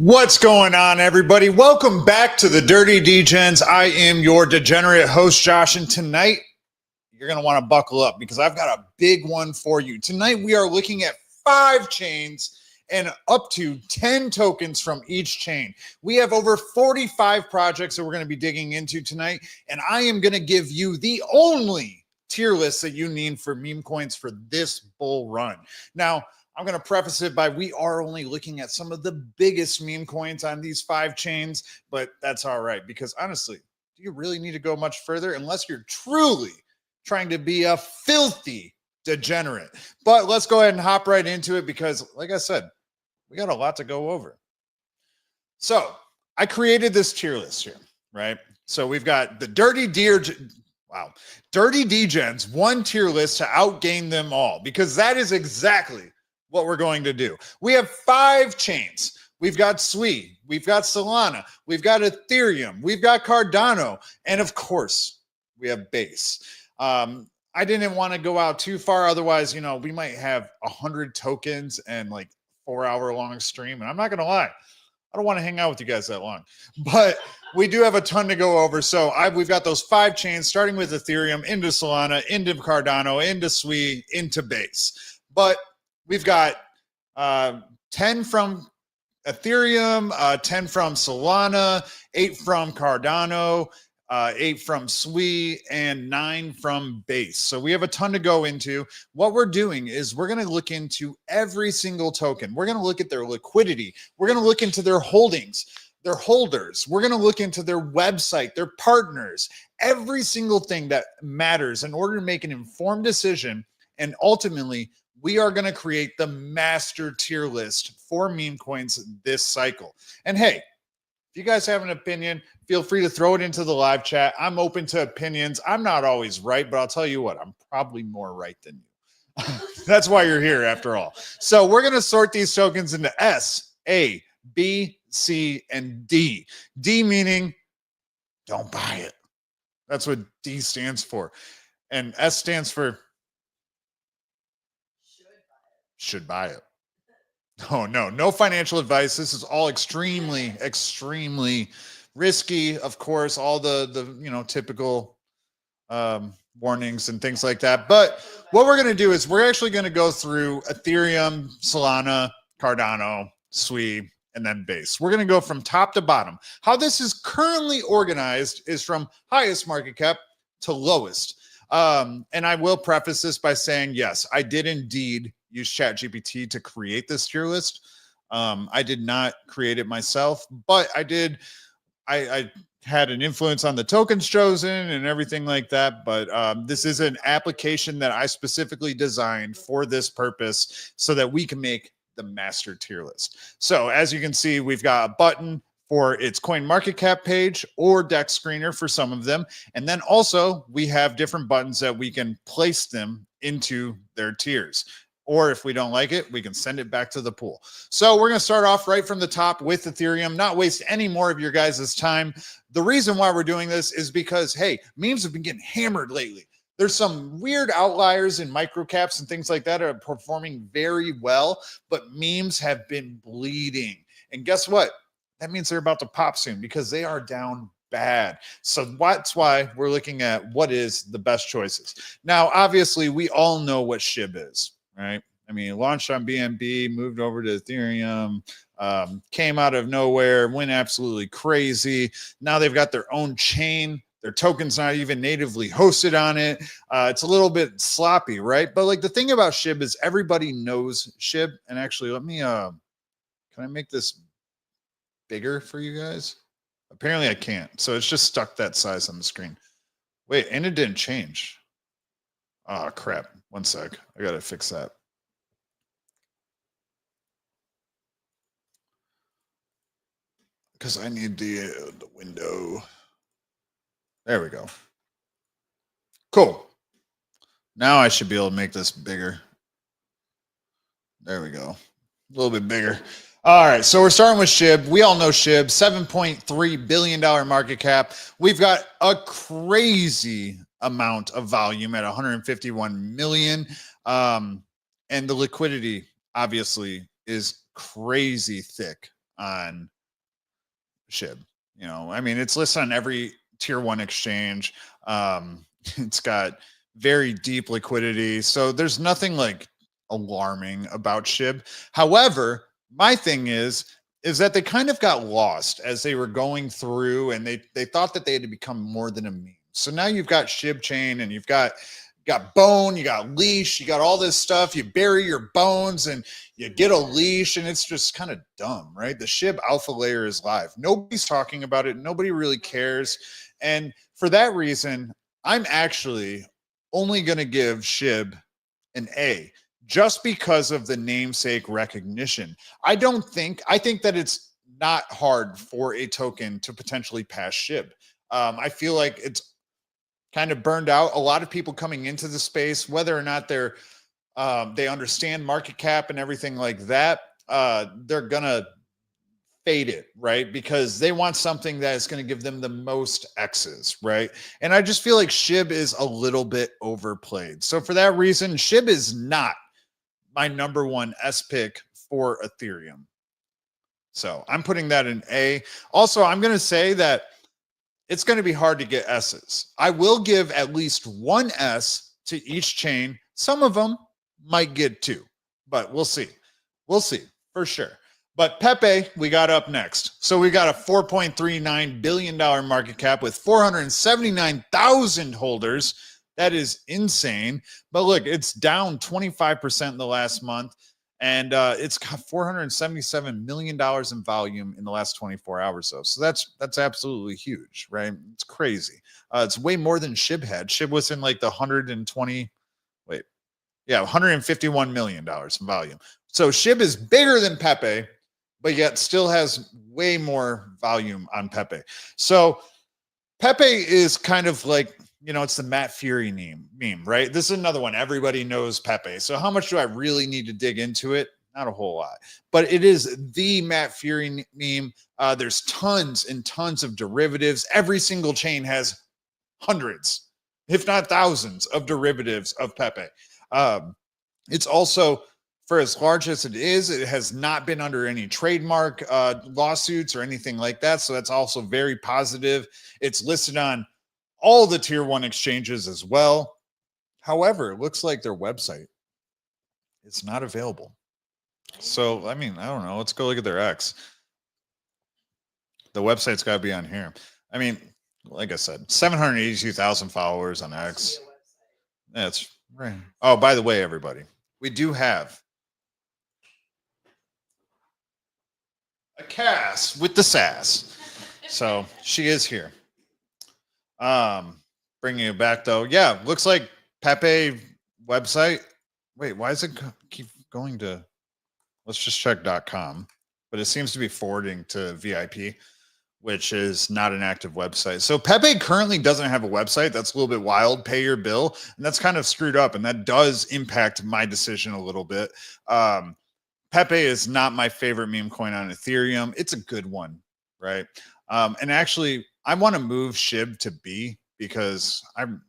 What's going on, everybody? Welcome back to the Dirty Degens. I am your degenerate host, Josh, and tonight you're going to want to buckle up because I've got a big one for you. Tonight we are looking at 5 chains and up to 10 tokens from each chain. We have over 45 projects that we're going to be digging into tonight, and I am going to give you the only tier list that you need for meme coins for this bull run. Now, I'm going to preface it by we are only looking at some of the biggest meme coins on these 5 chains, but that's all right because honestly, do you really need to go much further unless you're truly trying to be a filthy degenerate? But let's go ahead and hop right into it because, like I said, we got a lot to go over. So I created this tier list here, right? So we've got the Dirty Degens, one tier list to outgain them all because that is exactly what we're going to do. We have 5 chains. We've got SWI, we've got Solana, we've got Ethereum, we've got Cardano, and of course, we have Base. I didn't want to go out too far. Otherwise, you know, we might have 100 tokens and like 4-hour long stream. And I'm not going to lie, I don't want to hang out with you guys that long, but we do have a ton to go over. So we've got those 5 chains, starting with Ethereum, into Solana, into Cardano, into SWI, into Base. But we've got 10 from Ethereum, 10 from Solana, 8 from Cardano, 8 from SWI, and 9 from Base. So we have a ton to go into. What we're doing is we're going to look into every single token. We're going to look at their liquidity. We're going to look into their holdings, their holders. We're going to look into their website, their partners, every single thing that matters in order to make an informed decision. And ultimately, we are going to create the master tier list for meme coins this cycle. And hey, if you guys have an opinion, feel free to throw it into the live chat. I'm open to opinions. I'm not always right, but I'll tell you what, I'm probably more right than you. That's why you're here after all. So we're going to sort these tokens into S, A, B, C, and D. D meaning don't buy it. That's what D stands for. And S stands for should buy it. Oh, no financial advice. This is all extremely risky. Of course, all the you know, typical warnings and things like that. But what we're going to do is we're actually going to go through Ethereum, Solana, Cardano, SWI, and then Base. We're going to go from top to bottom. How this is currently organized is from highest market cap to lowest. And I will preface this by saying, yes, I did indeed use ChatGPT to create this tier list. I did not create it myself, but I had an influence on the tokens chosen and everything like that. But this is an application that I specifically designed for this purpose so that we can make the master tier list. So as you can see, we've got a button for its coin market cap page or deck screener for some of them. And then also we have different buttons that we can place them into their tiers. Or if we don't like it, we can send it back to the pool. So we're going to start off right from the top with Ethereum, not waste any more of your guys' time. The reason why we're doing this is because, hey, memes have been getting hammered lately. There's some weird outliers in microcaps and things like that are performing very well, but memes have been bleeding. And guess what? That means they're about to pop soon because they are down bad. So that's why we're looking at what is the best choices. Now, obviously, we all know what Shib is. Right? I mean, launched on BNB, moved over to Ethereum, came out of nowhere, went absolutely crazy. Now they've got their own chain. Their token's not even natively hosted on it. It's a little bit sloppy, right? But like the thing about Shib is everybody knows Shib. And actually, let me, can I make this bigger for you guys? Apparently I can't. So it's just stuck that size on the screen. Wait, and it didn't change. Oh, crap. One sec. I got to fix that. Because I need the window. There we go. Cool. Now I should be able to make this bigger. There we go. A little bit bigger. All right, so we're starting with Shib. We all know Shib, $7.3 billion market cap. We've got a crazy amount of volume at 151 million. And the liquidity obviously is crazy thick on Shib. You know, I mean, it's listed on every tier 1 exchange. It's got very deep liquidity. So there's nothing like alarming about Shib. However, my thing is that they kind of got lost as they were going through, and they thought that they had to become more than a meme. So now you've got Shib chain, and you've got bone, you got leash, you got all this stuff. You bury your bones and you get a leash, and it's just kind of dumb, right? The Shib alpha layer is live. Nobody's talking about it. Nobody really cares. And for that reason, I'm actually only going to give Shib an A, just because of the namesake recognition. I think that it's not hard for a token to potentially pass Shib. I feel like it's kind of burned out. A lot of people coming into the space, whether or not they understand market cap and everything like that, they're gonna fade it, right? Because they want something that is going to give them the most X's, right? And I just feel like Shib is a little bit overplayed. So for that reason, Shib is not my number 1 S pick for Ethereum. So I'm putting that in A. Also, I'm going to say that it's going to be hard to get S's. I will give at least 1 S to each chain. Some of them might get 2, but we'll see. We'll see for sure. But Pepe, we got up next. So we got a $4.39 billion market cap with 479,000 holders. That is insane. But look, it's down 25% in the last month. And it's got $477 million in volume in the last 24 hours, though. So that's absolutely huge, right? It's crazy. It's way more than Shib had. Shib was in like the $151 million in volume. So Shib is bigger than Pepe, but yet still has way more volume on Pepe. So Pepe is kind of like, you know, it's the Matt Fury meme, right? This is another one. Everybody knows Pepe. So how much do I really need to dig into it? Not a whole lot. But it is the Matt Fury meme. There's tons and tons of derivatives. Every single chain has hundreds, if not thousands, of derivatives of Pepe. It's also, for as large as it is, it has not been under any trademark lawsuits or anything like that. So that's also very positive. It's listed on all the tier 1 exchanges as well. However, it looks like their website is not available. So, I mean, I don't know. Let's go look at their X. The website's got to be on here. I mean, like I said, 782,000 followers on X. That's right. Oh, by the way, everybody, we do have a Cass with the sass. So she is here. Bringing it back though. Yeah, looks like Pepe website. Wait, why does it keep going to, let's just check .com, but it seems to be forwarding to VIP, which is not an active website. So Pepe currently doesn't have a website. That's a little bit wild. Pay your bill. And that's kind of screwed up. And that does impact my decision a little bit. Pepe is not my favorite meme coin on Ethereum. It's a good one, right? And actually, I want to move Shib to B because I'm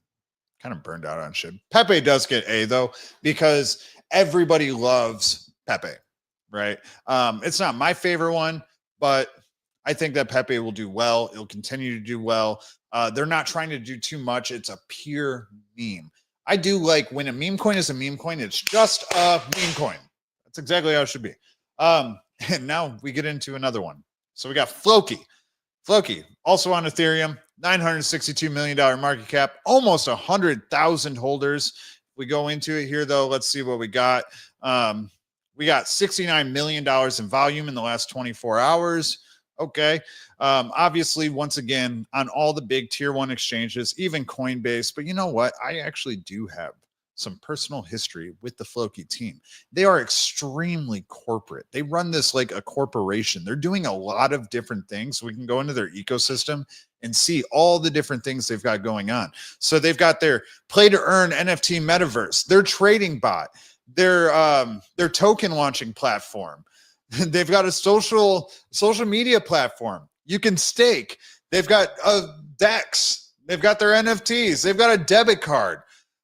kind of burned out on Shib. Pepe does get A, though, because everybody loves Pepe, right? It's not my favorite one, but I think that Pepe will do well. It'll continue to do well. They're not trying to do too much. It's a pure meme. I do like when a meme coin is a meme coin, it's just a meme coin. That's exactly how it should be. And now we get into another one. So we got Floki. Floki, also on Ethereum, $962 million market cap, almost 100,000 holders. If we go into it here, though, let's see what we got. We got $69 million in volume in the last 24 hours. Okay. Obviously, once again, on all the big tier 1 exchanges, even Coinbase. But you know what? I actually do have some personal history with the Floki team. They are extremely corporate. They run this like a corporation. They're doing a lot of different things. We can go into their ecosystem and see all the different things they've got going on. So they've got their play to earn NFT metaverse, their trading bot, their token launching platform. They've got a social media platform. You can stake. They've got a DEX. They've got their NFTs. They've got a debit card.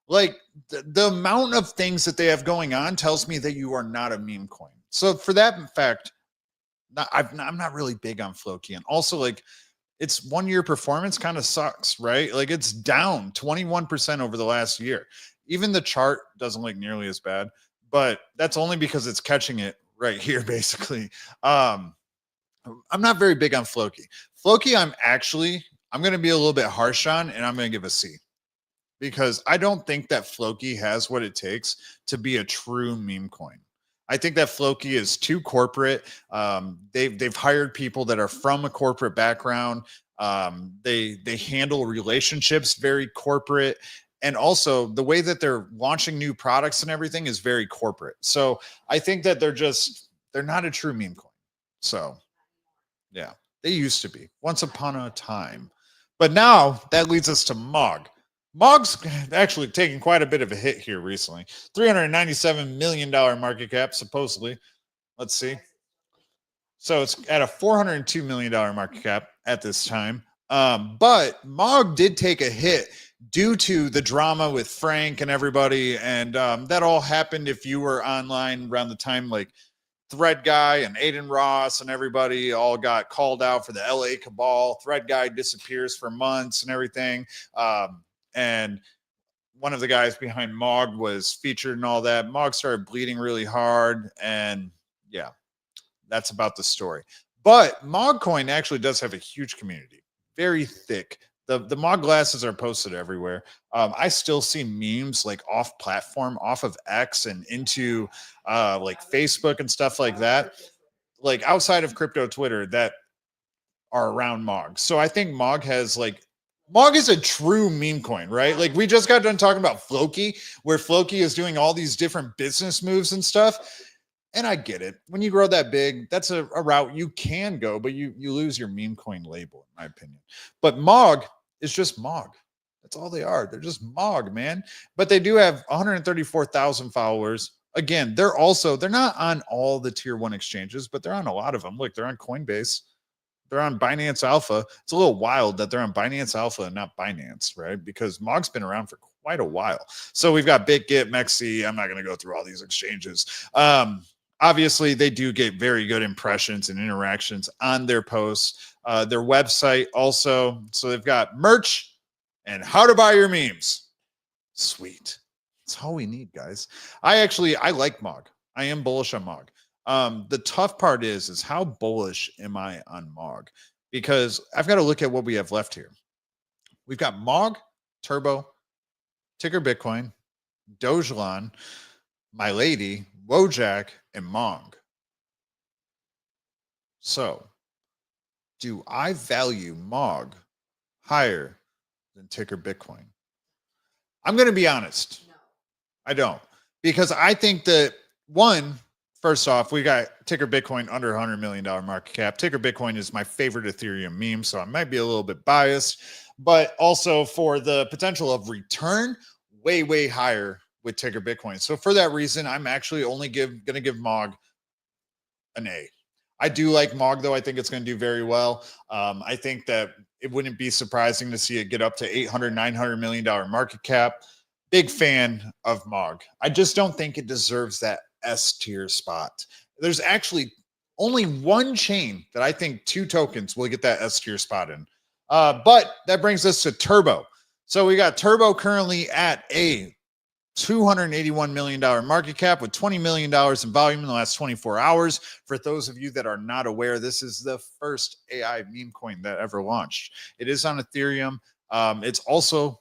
Like the amount of things that they have going on tells me that you are not a meme coin. So for that fact, I'm not really big on Floki, and also like its 1 year performance kind of sucks, right? Like it's down 21% over the last year. Even the chart doesn't look nearly as bad, but that's only because it's catching it right here, basically. I'm not very big on Floki. Floki, I'm going to be a little bit harsh on, and I'm going to give a C because I don't think that Floki has what it takes to be a true meme coin. I think that Floki is too corporate. They've hired people that are from a corporate background. They handle relationships very corporate, and also the way that they're launching new products and everything is very corporate. So I think that they're not a true meme coin. So yeah, they used to be once upon a time, but now that leads us to MOG. MOG's actually taking quite a bit of a hit here recently. $397 million market cap, supposedly. Let's see. So it's at a $402 million market cap at this time. But MOG did take a hit due to the drama with Frank and everybody. And that all happened if you were online around the time like Thread Guy and Aiden Ross and everybody all got called out for the LA cabal. Thread Guy disappears for months and everything. And one of the guys behind MOG was featured and all that. MOG started bleeding really hard. And yeah, that's about the story. But MongCoin actually does have a huge community, very thick. The MOG glasses are posted everywhere. I still see memes like off platform, off of X and into like Facebook and stuff like that, like outside of crypto Twitter that are around MOG. So I think MOG is a true meme coin, right? Like we just got done talking about Floki, where Floki is doing all these different business moves and stuff. And I get it. When you grow that big, that's a route you can go, but you lose your meme coin label, in my opinion. But MOG is just MOG. That's all they are. They're just MOG, man. But they do have 134,000 followers. Again, they're not on all the tier 1 exchanges, but they're on a lot of them. Look, they're on Coinbase. They're on Binance Alpha. It's a little wild that they're on Binance Alpha and not Binance, right? Because MOG's been around for quite a while. So we've got BitGet, Mexi. I'm not going to go through all these exchanges. Obviously, they do get very good impressions and interactions on their posts. Their website also. So they've got merch and how to buy your memes. Sweet. That's all we need, guys. I like MOG. I am bullish on MOG. The tough part is how bullish am I on MOG? Because I've got to look at what we have left here. We've got MOG, Turbo, Ticker Bitcoin, Dogelon, Milady, Wojak, and MONG. So, do I value MOG higher than Ticker Bitcoin? I'm going to be honest. No. I don't. Because I think that, first off, we got Ticker Bitcoin under $100 million market cap. Ticker Bitcoin is my favorite Ethereum meme, so I might be a little bit biased. But also for the potential of return, way, way higher with Ticker Bitcoin. So for that reason, I'm actually only going to give MOG an A. I do like MOG, though. I think it's going to do very well. I think that it wouldn't be surprising to see it get up to $800, $900 million market cap. Big fan of MOG. I just don't think it deserves that S tier spot. There's actually only one chain that I think 2 tokens will get that S tier spot in. But that brings us to Turbo. So we got Turbo currently at a $281 million market cap with $20 million in volume in the last 24 hours. For those of you that are not aware, this is the first AI meme coin that ever launched. It is on Ethereum. It's also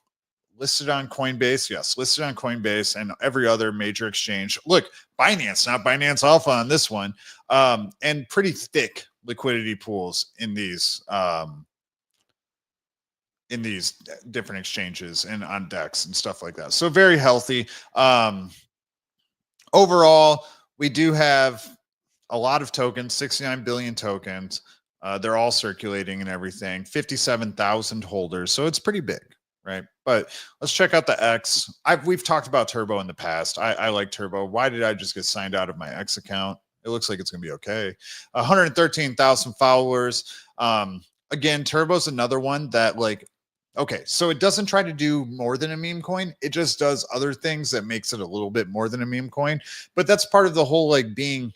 listed on Coinbase. Yes, listed on Coinbase and every other major exchange. Look, Binance, not Binance Alpha on this one. And pretty thick liquidity pools in these different exchanges and on DEX and stuff like that. So very healthy. Overall, we do have a lot of tokens, 69 billion tokens. They're all circulating and everything, 57,000 holders. So it's pretty big, right? But let's check out the X. We've talked about Turbo in the past. I like Turbo. Why did I just get signed out of my X account? It looks like it's going to be okay. 113,000 followers. Again, Turbo's another one that okay, so it doesn't try to do more than a meme coin. It just does other things that makes it a little bit more than a meme coin. But that's part of the whole being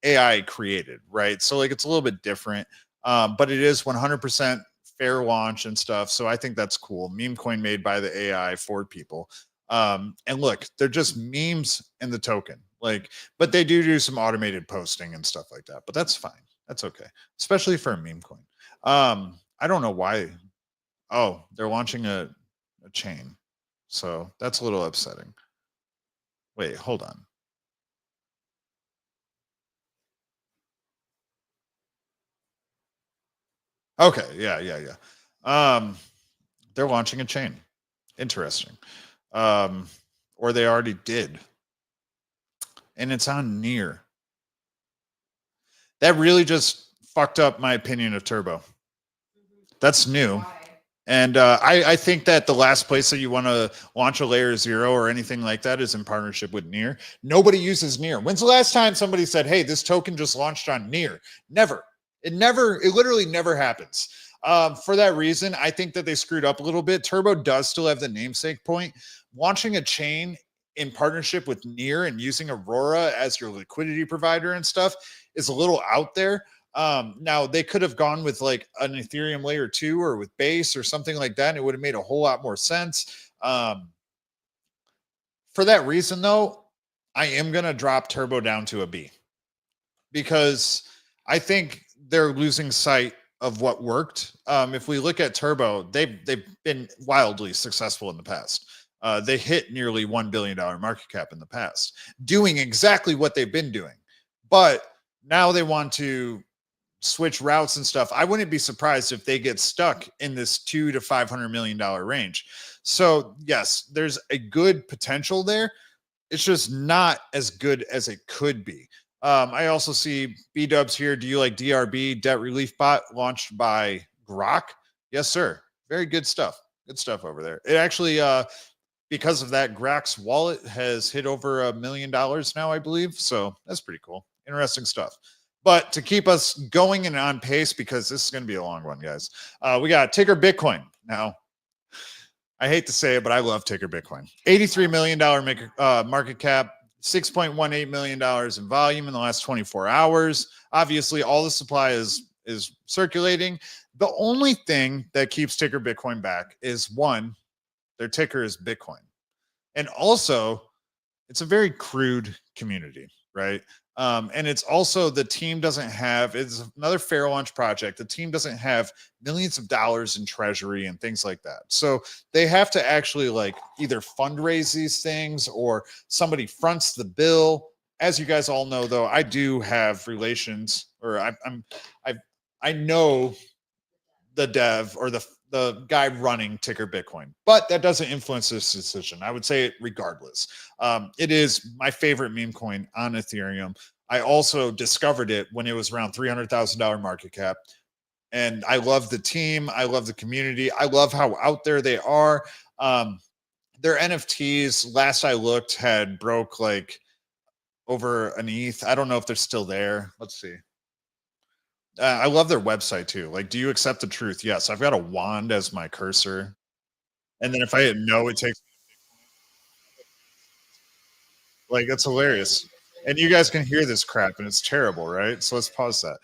AI created, right? So like it's a little bit different, but it is 100% fair launch and stuff. So I think that's cool. Meme coin made by the AI for people. And look, they're just memes in the token, like, but they do some automated posting and stuff like that. But that's fine. That's okay, especially for a meme coin. I don't know why. Oh, they're launching a chain, so that's a little upsetting. Wait, hold on. Okay, yeah. They're launching a chain. Interesting. Um, or they already did, and it's on near. That really just fucked up my opinion of Turbo. That's new. And I think that the last place that you want to launch a layer 0 or anything like that is in partnership with Near. Nobody uses Near. When's the last time somebody said, hey, this token just launched on Near? Never. It literally never happens. For that reason, I think that they screwed up a little bit. Turbo does still have the namesake point. Launching a chain in partnership with Near and using Aurora as your liquidity provider and stuff is a little out there. Now they could have gone with like an Ethereum layer 2 or with base or something like that, and it would have made a whole lot more sense. For that reason, though, I am gonna drop Turbo down to a B because I think they're losing sight of what worked. If we look at Turbo, they've been wildly successful in the past. They hit nearly $1 billion market cap in the past, doing exactly what they've been doing. But now they want to switch routes and stuff. I wouldn't be surprised if they get stuck in this $200 to $500 million range. So yes, there's a good potential there. It's just not as good as it could be. I also see B Dubs here. Do you like DRB, Debt Relief Bot, launched by Grok? Yes, sir. Very good stuff. Good stuff over there. It actually, because of that, Grok's wallet has hit over $1 million now, I believe. So that's pretty cool. Interesting stuff. But to keep us going and on pace, because this is going to be a long one, guys, we got Ticker Bitcoin. Now, I hate to say it, but I love Ticker Bitcoin. $83 million market cap, $6.18 million in volume in the last 24 hours. Obviously, all the supply is circulating. The only thing that keeps Ticker Bitcoin back is, one, their ticker is Bitcoin. And also, it's a very crude community, right? And it's also the team doesn't have, it's another fair launch project. The team doesn't have millions of dollars in treasury and things like that. So they have to actually like either fundraise these things or somebody fronts the bill. As you guys all know, though, I do have relations, or I know the dev or the guy running Ticker Bitcoin, but that doesn't influence this decision. I would say it regardless. It is my favorite meme coin on Ethereum. I also discovered it when it was around $300,000 market cap. And I love the team. I love the community. I love how out there they are. Their NFTs, last I looked, had broke like over an ETH. I don't know if they're still there. Let's see. I love their website too. Like, do you accept the truth? Yes. I've got a wand as my cursor. And then if I hit no, it takes like it's hilarious. And you guys can hear this crap and it's terrible, right? So let's pause that.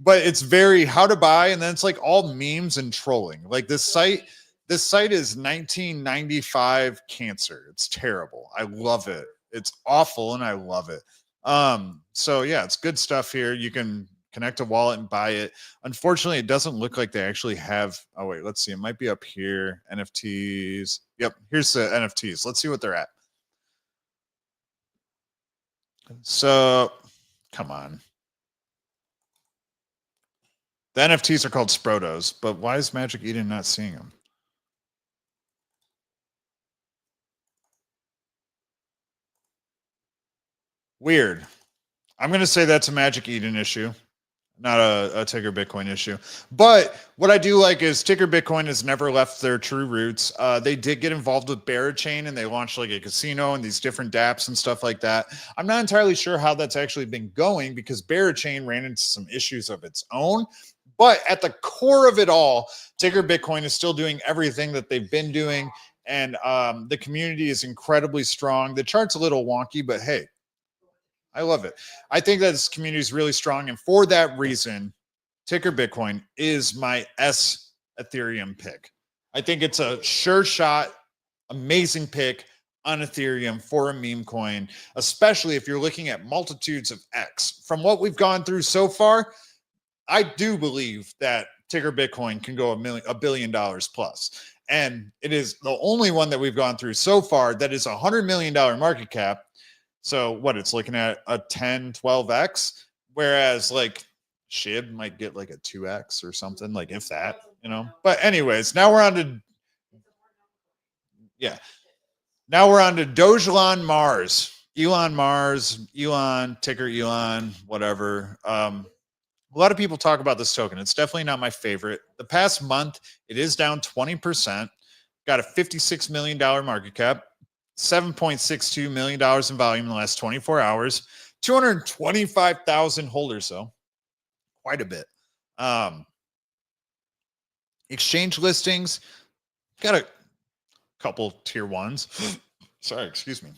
But it's very how to buy, and then it's like all memes and trolling. Like this site is 1995 cancer. It's terrible. I love it. It's awful and I love it. So yeah, it's good stuff here. You can connect a wallet and buy it. Unfortunately, it doesn't look like they actually have. Oh wait, let's see. It might be up here. NFTs. Yep, here's the NFTs. Let's see what they're at. So, come on. The NFTs are called Sprotos, but why is Magic Eden not seeing them? Weird. I'm going to say that's a Magic Eden issue, not a Ticker Bitcoin issue. But what I do like is Ticker Bitcoin has never left their true roots. They did get involved with Barachain and they launched like a casino and these different dApps and stuff like that. I'm not entirely sure how that's actually been going because Barachain ran into some issues of its own. But at the core of it all, Ticker Bitcoin is still doing everything that they've been doing. And the community is incredibly strong. The chart's a little wonky, but hey, I love it. I think that this community is really strong. And for that reason, ticker Bitcoin is my S Ethereum pick. I think it's a sure shot, amazing pick on Ethereum for a meme coin, especially if you're looking at multitudes of X. From what we've gone through so far, I do believe that ticker Bitcoin can go $1 billion plus. And it is the only one that we've gone through so far that is $100 million market cap. So what it's looking at a 10, 12x, whereas like Shib might get like a 2x or something, like if that, you know. But anyways, now we're on to now we're on to Dogelon Mars. Elon, ticker Elon, whatever. A lot of people talk about this token. It's definitely not my favorite. The past month, it is down 20%. Got a $56 million market cap, $7.62 million in volume in the last 24 hours, 225,000 holders, though. Quite a bit. Exchange listings, got a couple tier ones. Sorry, excuse me.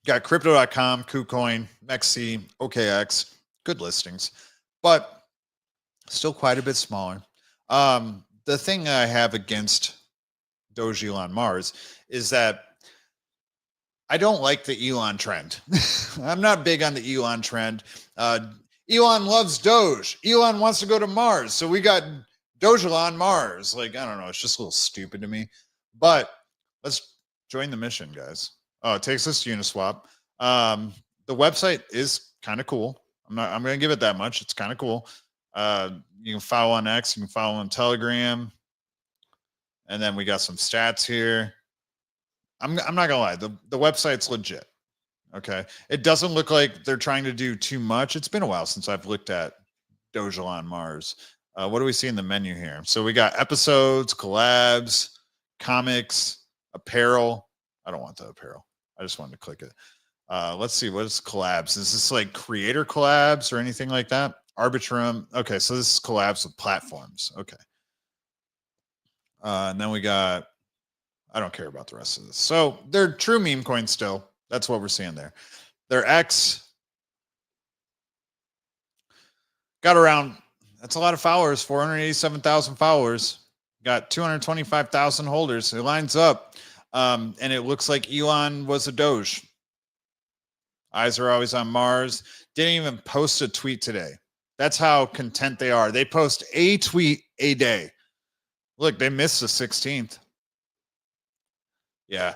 Got crypto.com, KuCoin, MEXC, OKX, good listings, but still quite a bit smaller. The thing I have against Dogelon Mars is that I don't like the Elon trend. I'm not big on the Elon trend. Elon loves Doge. Elon wants to go to Mars. So we got Dogelon Mars. Like, I don't know. It's just a little stupid to me. But let's join the mission, guys. Oh, it takes us to Uniswap. The website is kind of cool. I'm going to give it that much. It's kind of cool. You can follow on X. You can follow on Telegram. And then we got some stats here. I'm not going to lie. The website's legit. Okay. It doesn't look like they're trying to do too much. It's been a while since I've looked at Dogelon Mars. What do we see in the menu here? So we got episodes, collabs, comics, apparel. I don't want the apparel. I just wanted to click it. Let's see. What is collabs? Is this like creator collabs or anything like that? Arbitrum. Okay. So this is collabs with platforms. Okay. And then we got, I don't care about the rest of this. So they're true meme coins still. That's what we're seeing there. Their X got around, that's a lot of followers, 487,000 followers. Got 225,000 holders. It lines up. And it looks like Elon was a Doge. Eyes are always on Mars. Didn't even post a tweet today. That's how content they are. They post a tweet a day. Look, they missed the 16th. Yeah.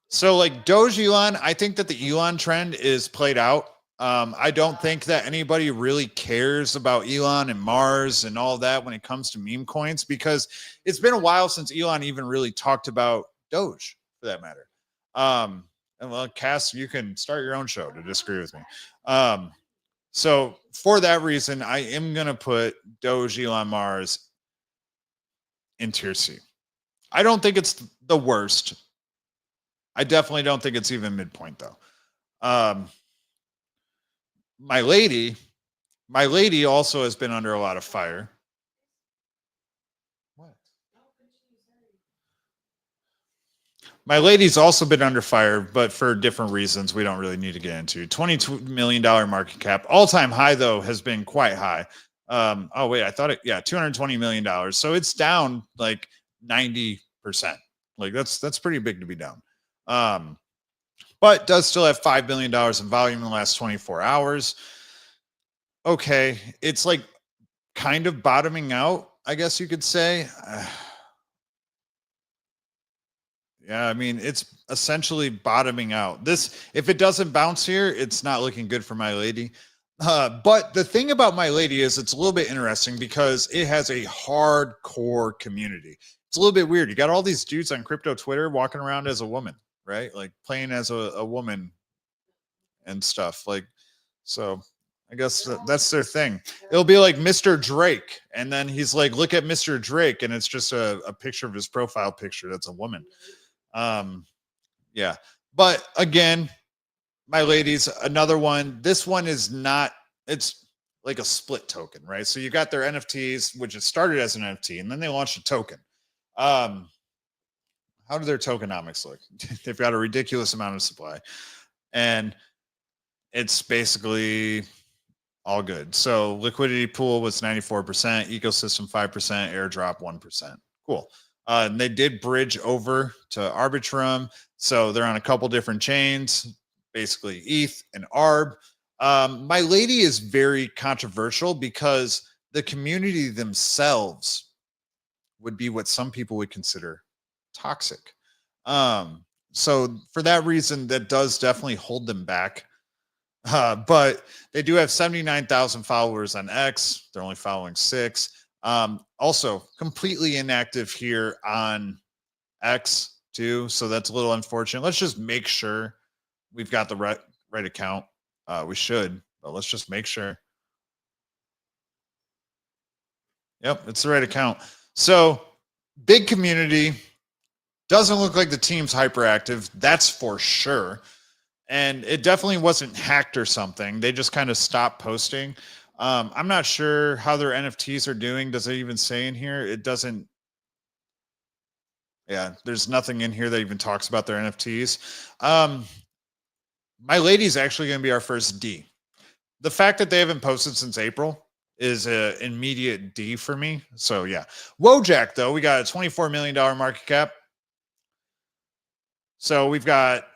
So like Doge Elon, I think that the Elon trend is played out. I don't think that anybody really cares about Elon and Mars and all that when it comes to meme coins, because it's been a while since Elon even really talked about Doge, for that matter. And well, Cass, you can start your own show to disagree with me. So for that reason, I am going to put Doge Elon Mars in tier C. I don't think it's the worst. I definitely don't think it's even midpoint, though. Milady also has been under a lot of fire. What? Milady's also been under fire, but for different reasons we don't really need to get into. $22 million market cap. All-time high, though, has been quite high. Oh, wait, I thought it, yeah, $220 million. So it's down like 90%. Like that's pretty big to be down. But does still have $5 billion in volume in the last 24 hours. Okay, it's like kind of bottoming out, I guess you could say. Yeah, I mean, it's essentially bottoming out. This, if it doesn't bounce here, it's not looking good for Milady. But the thing about Milady is it's a little bit interesting because it has a hardcore community. It's a little bit weird. You got all these dudes on crypto Twitter walking around as a woman, right? Like playing as a woman and stuff. Like, so I guess that's their thing. It'll be like Mr. Drake. And then he's like, look at Mr. Drake. And it's just a picture of his profile picture. That's a woman. Yeah. But again, Milady's another one. This one is not, it's like a split token, right? So you got their NFTs, which it started as an NFT, and then they launched a token. How do their tokenomics look? They've got a ridiculous amount of supply. And it's basically all good. So liquidity pool was 94%, ecosystem 5%, airdrop 1%. Cool. And they did bridge over to Arbitrum. So they're on a couple different chains, basically ETH and ARB. Milady is very controversial because the community themselves would be what some people would consider toxic. So for that reason, that does definitely hold them back. But they do have 79,000 followers on X. They're only following 6. Also completely inactive here on X too. So that's a little unfortunate. Let's just make sure we've got the right account. We should, but let's just make sure. Yep, it's the right account. So big community. Doesn't look like the team's hyperactive. That's for sure. And it definitely wasn't hacked or something. They just kind of stopped posting. I'm not sure how their NFTs are doing. Does it even say in here? It doesn't. Yeah, there's nothing in here that even talks about their NFTs. Milady's actually going to be our first D. The fact that they haven't posted since April is an immediate D for me. So yeah. Wojak, though, we got a $24 million market cap. So we've got,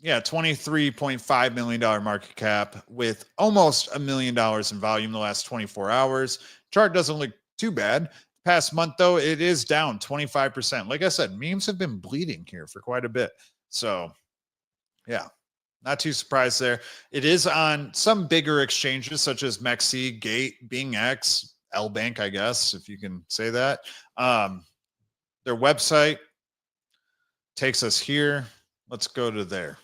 $23.5 million market cap with almost $1 million in volume the last 24 hours. Chart doesn't look too bad. Past month, though, it is down 25%. Like I said, memes have been bleeding here for quite a bit. So, yeah, not too surprised there. It is on some bigger exchanges such as Mexi, Gate, BingX, LBank, I guess, if you can say that. Their website takes us here. Let's go to there.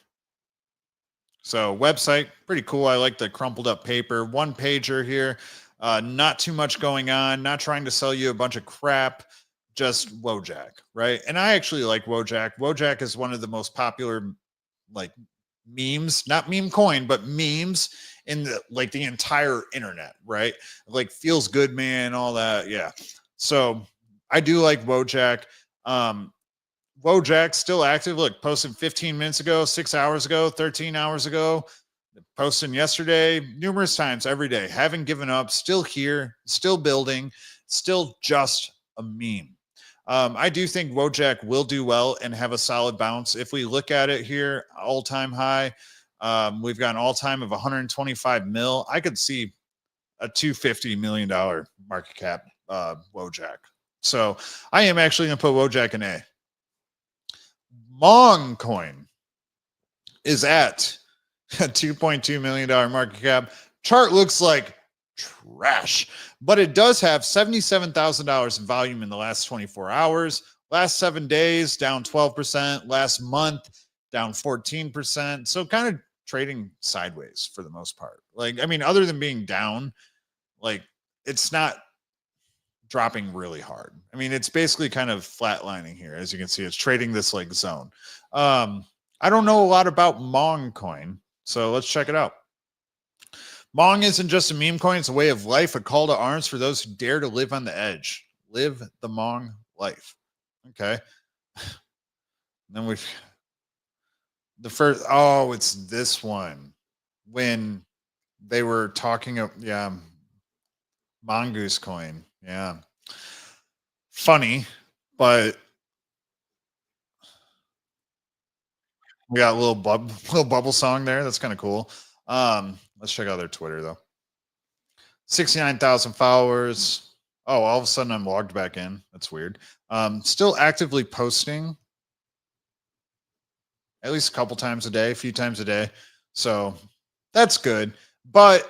So website, pretty cool. I like the crumpled up paper. One pager here. Not too much going on. Not trying to sell you a bunch of crap. Just Wojak, right? And I actually like Wojak. Wojak is one of the most popular, like, memes, not MemeCoin, but memes in the entire internet, right? Like feels good, man, all that. Yeah. So I do like Wojak. Wojak still active. Look, posted 15 minutes ago, 6 hours ago, 13 hours ago, posting yesterday, numerous times every day. Haven't given up, still here, still building, still just a meme. I do think Wojak will do well and have a solid bounce. If we look at it here, all-time high, we've got an all-time of 125 mil. I could see a $250 million market cap Wojak. So I am actually going to put Wojak in A. MongCoin is at a $2.2 million market cap. Chart looks like trash, but it does have $77,000 in volume in the last 24 hours. Last 7 days, down 12%. Last month, down 14%. So kind of trading sideways for the most part. Like, I mean, other than being down, like, it's not dropping really hard. I mean, it's basically kind of flatlining here. As you can see, it's trading this like zone. I don't know a lot about MongCoin, so let's check it out. Mong isn't just a meme coin, it's a way of life, a call to arms for those who dare to live on the edge. Live the Mong life. Okay. And then it's this one. When they were talking of, Mongoose coin. Yeah. Funny, but we got a little bubble song there. That's kind of cool. Let's check out their Twitter though. 69,000 followers. Oh, all of a sudden I'm logged back in. That's weird. Still actively posting at least a couple times a day, a few times a day. So that's good. But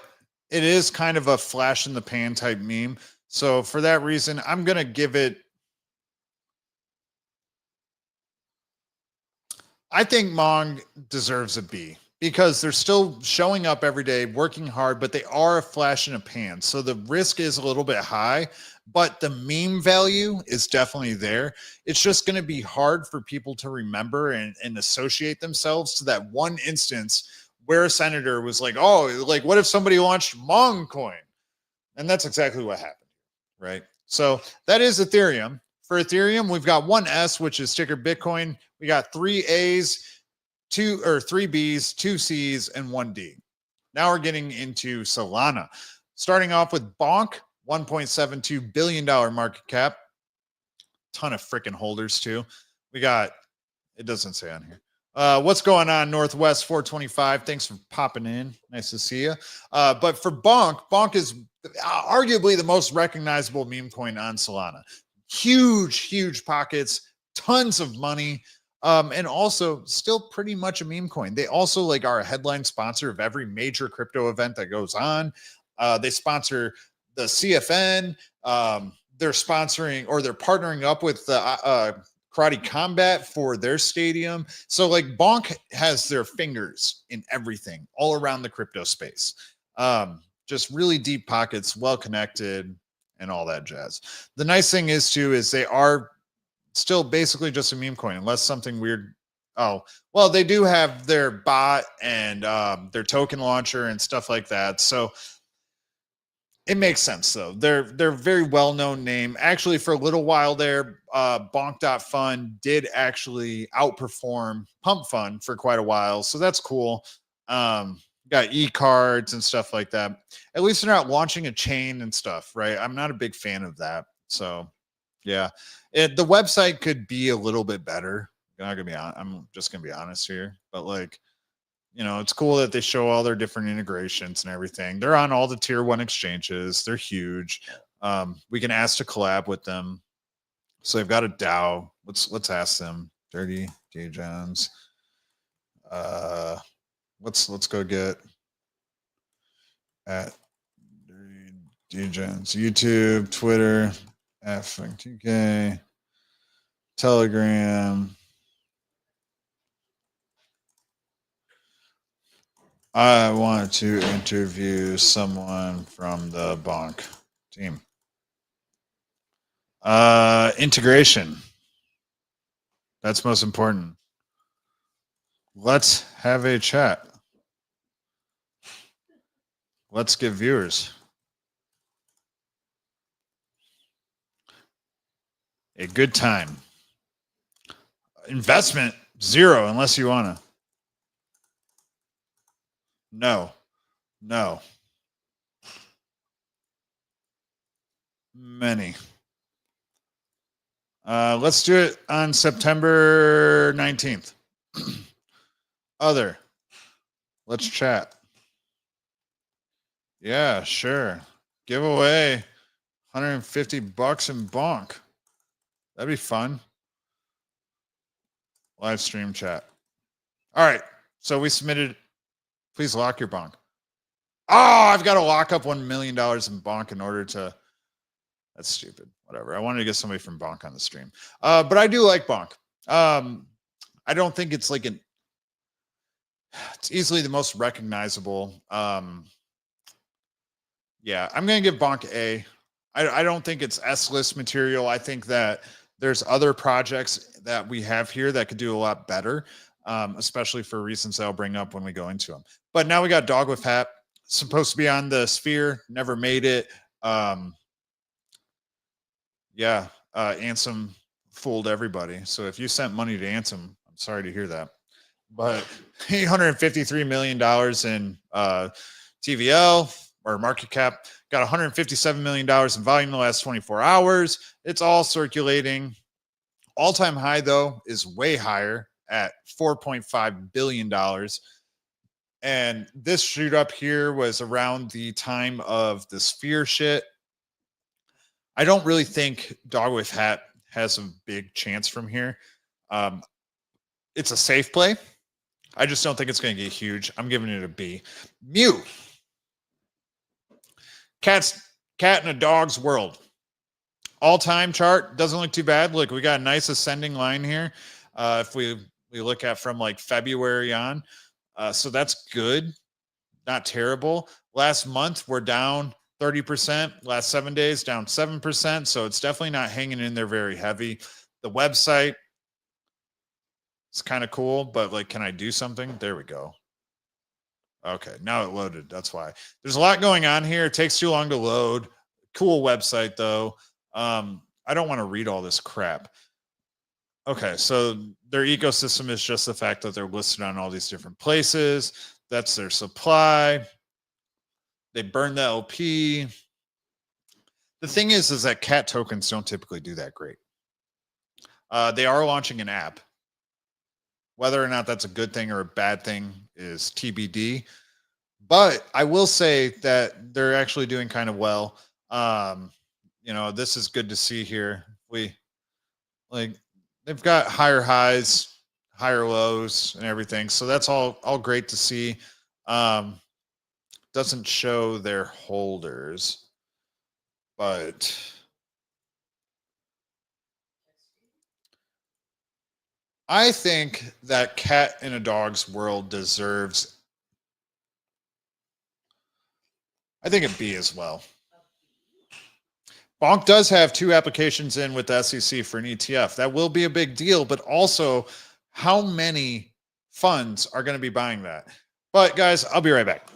it is kind of a flash in the pan type meme. So for that reason, I'm going to give it. I think Mong deserves a B because they're still showing up every day, working hard, but they are a flash in a pan. So the risk is a little bit high, but the meme value is definitely there. It's just going to be hard for people to remember and associate themselves to that one instance where a senator was like, oh, like, what if somebody launched MongCoin? And that's exactly what happened, right? So that is Ethereum. For Ethereum, we've got one S, which is ticker Bitcoin. We got 3 A's, 3 B's, 2 C's, and 1 D. Now we're getting into Solana. Starting off with Bonk, $1.72 billion market cap. Ton of freaking holders too. We got, it doesn't say on here. What's going on, Northwest 425? Thanks for popping in. Nice to see you. But for Bonk is arguably the most recognizable meme coin on Solana. Huge pockets, tons of money, and also still pretty much a meme coin. They also like are a headline sponsor of every major crypto event that goes on. They sponsor the CFN. They're sponsoring, or they're partnering up with the Karate Combat for their stadium. So like Bonk has their fingers in everything all around the crypto space. Just really deep pockets, well connected, and all that jazz. The nice thing is too is they are still basically just a meme coin, unless something weird. Oh, well, they do have their bot and their token launcher and stuff like that. So it makes sense though. They're very well-known name. Actually, for a little while there, Bonk.fun did actually outperform Pump Fun for quite a while. So that's cool. Got e-cards and stuff like that. At least they're not launching a chain and stuff, right? I'm not a big fan of that. So yeah, the website could be a little bit better. I'm just gonna be honest here, but like, you know, it's cool that they show all their different integrations and everything. They're on all the tier 1 exchanges. They're huge. We can ask to collab with them. So they've got a DAO. Let's ask them. Dirty DEGENs. Let's go get at Dirty DEGENs. YouTube, Twitter, F2K, Telegram. I want to interview someone from the Bonk team. Integration. That's most important. Let's have a chat. Let's get viewers. A good time. Investment, 0, unless you want to. No. Many. Let's do it on September 19th. Other. Let's chat. Yeah, sure. Give away 150 bucks in Bonk. That'd be fun. Live stream chat. All right. So we submitted. Please lock your Bonk. Oh, I've got to lock up $1 million in Bonk in order to. That's stupid. Whatever. I wanted to get somebody from Bonk on the stream. But I do like Bonk. I don't think it's like it's easily the most recognizable. Yeah, I'm going to give Bonk A. I don't think it's S-list material. I think that there's other projects that we have here that could do a lot better, especially for reasons that I'll bring up when we go into them. But now we got DogWifHat, supposed to be on the Sphere, never made it. Yeah, Ansem fooled everybody. So if you sent money to Ansem, I'm sorry to hear that. But $853 million in TVL or market cap, got $157 million in volume in the last 24 hours. It's all circulating. All-time high, though, is way higher at $4.5 billion. And this shoot up here was around the time of the Sphere shit. I don't really think DogWifHat has a big chance from here. It's a safe play. I just don't think it's going to get huge. I'm giving it a B. Mew. Cat in a dog's world. All-time chart doesn't look too bad. Look, we got a nice ascending line here. If we look at from like February on. So that's good. Not terrible. Last month, we're down 30%. Last 7 days, down 7%. So it's definitely not hanging in there very heavy. The website, it's kind of cool, but like, can I do something? There we go. Okay, now it loaded. That's why. There's a lot going on here. It takes too long to load. Cool website, though. I don't want to read all this crap. Okay, so their ecosystem is just the fact that they're listed on all these different places. That's their supply. They burn the LP. The thing is that cat tokens don't typically do that great. They are launching an app. Whether or not that's a good thing or a bad thing is TBD. But I will say that they're actually doing kind of well. You know, this is good to see here. They've got higher highs, higher lows, and everything. So that's all great to see. Doesn't show their holders, but I think that cat in a dog's world deserves, I think a B as well. Bonk does have 2 applications in with the SEC for an ETF. That will be a big deal, but also how many funds are going to be buying that? But guys, I'll be right back.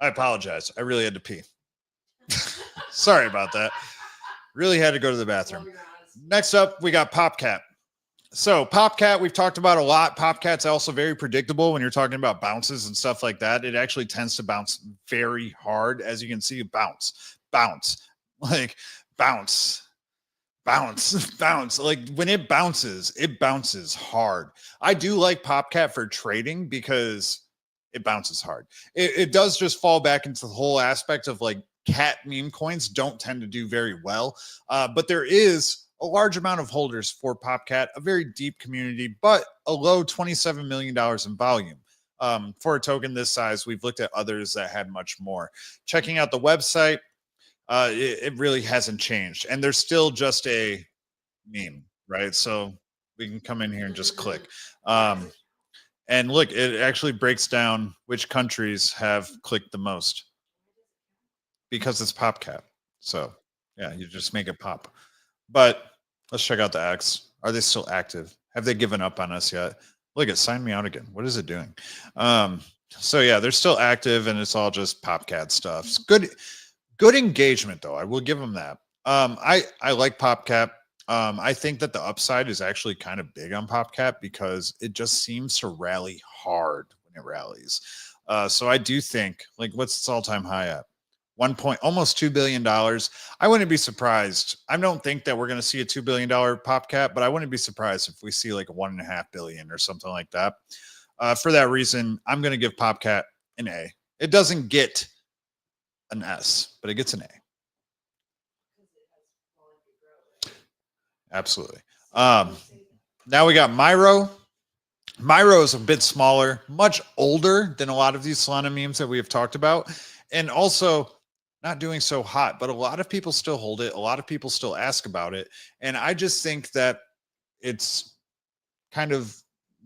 I apologize. I really had to pee. Sorry about that. Really had to go to the bathroom. Next up, we got Popcat. So Popcat, we've talked about a lot. Popcat's also very predictable when you're talking about bounces and stuff like that. It actually tends to bounce very hard. As you can see, bounce. Like bounce. Like when it bounces hard. I do like Popcat for trading because it bounces hard. It does just fall back into the whole aspect of like cat meme coins don't tend to do very well. But there is a large amount of holders for Popcat, a very deep community, but a low $27 million in volume. For a token this size, we've looked at others that had much more. Checking out the website, it really hasn't changed. And there's still just a meme, right? So we can come in here and just click. And look, it actually breaks down which countries have clicked the most because it's Popcat. So yeah, you just make it pop. But let's check out the X. Are they still active? Have they given up on us yet? Look at sign me out again. What is it doing? So yeah, they're still active and it's all just Popcat stuff. It's good engagement though. I will give them that. I like Popcat. I think that the upside is actually kind of big on Popcat because it just seems to rally hard when it rallies. So I do think, like, what's its all-time high at? Almost $2 billion. I wouldn't be surprised. I don't think that we're going to see a $2 billion Popcat, but I wouldn't be surprised if we see like a $1.5 billion or something like that. For that reason, I'm going to give Popcat an A. It doesn't get an S, but it gets an A. Absolutely. Now we got Myro. Myro is a bit smaller, much older than a lot of these Solana memes that we have talked about, and also not doing so hot, but a lot of people still hold it. A lot of people still ask about it. And I just think that it's kind of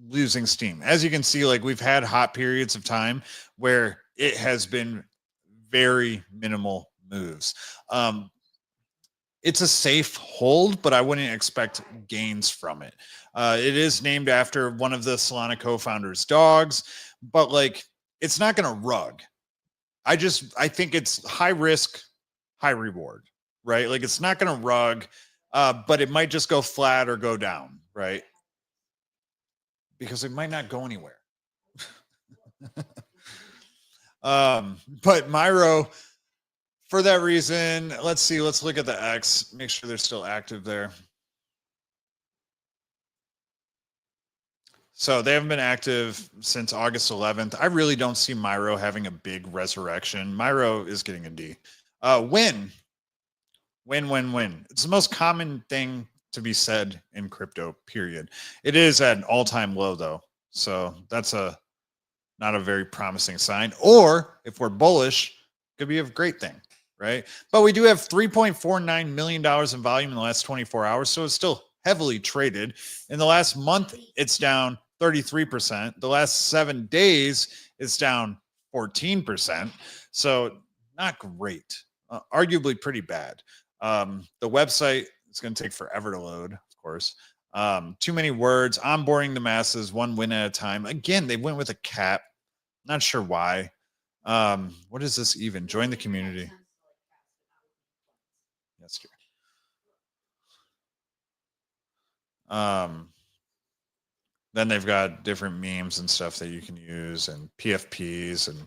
losing steam. As you can see, like we've had hot periods of time where it has been very minimal moves. It's a safe hold, but I wouldn't expect gains from it. It is named after one of the Solana co-founders' dogs, but like it's not going to rug. I think it's high risk, high reward, right? Like it's not going to rug, but it might just go flat or go down, right? Because it might not go anywhere. But Myro, for that reason, let's see. Let's look at the X. Make sure they're still active there. So they haven't been active since August 11th. I really don't see Myro having a big resurrection. Myro is getting a D. Win. It's the most common thing to be said in crypto, period. It is at an all-time low, though. So that's not a very promising sign. Or if we're bullish, Could be a great thing, right? But we do have $3.49 million in volume in the last 24 hours. So it's still heavily traded. In the last month, it's down 33%. The last 7 days, it's down 14%. So not great, arguably pretty bad. The website is going to take forever to load, of course. Too many words, onboarding the masses, one win at a time. Again, they went with a cap. Not sure why. What is this even? Join the community. Yes, then they've got different memes and stuff that you can use and PFPs and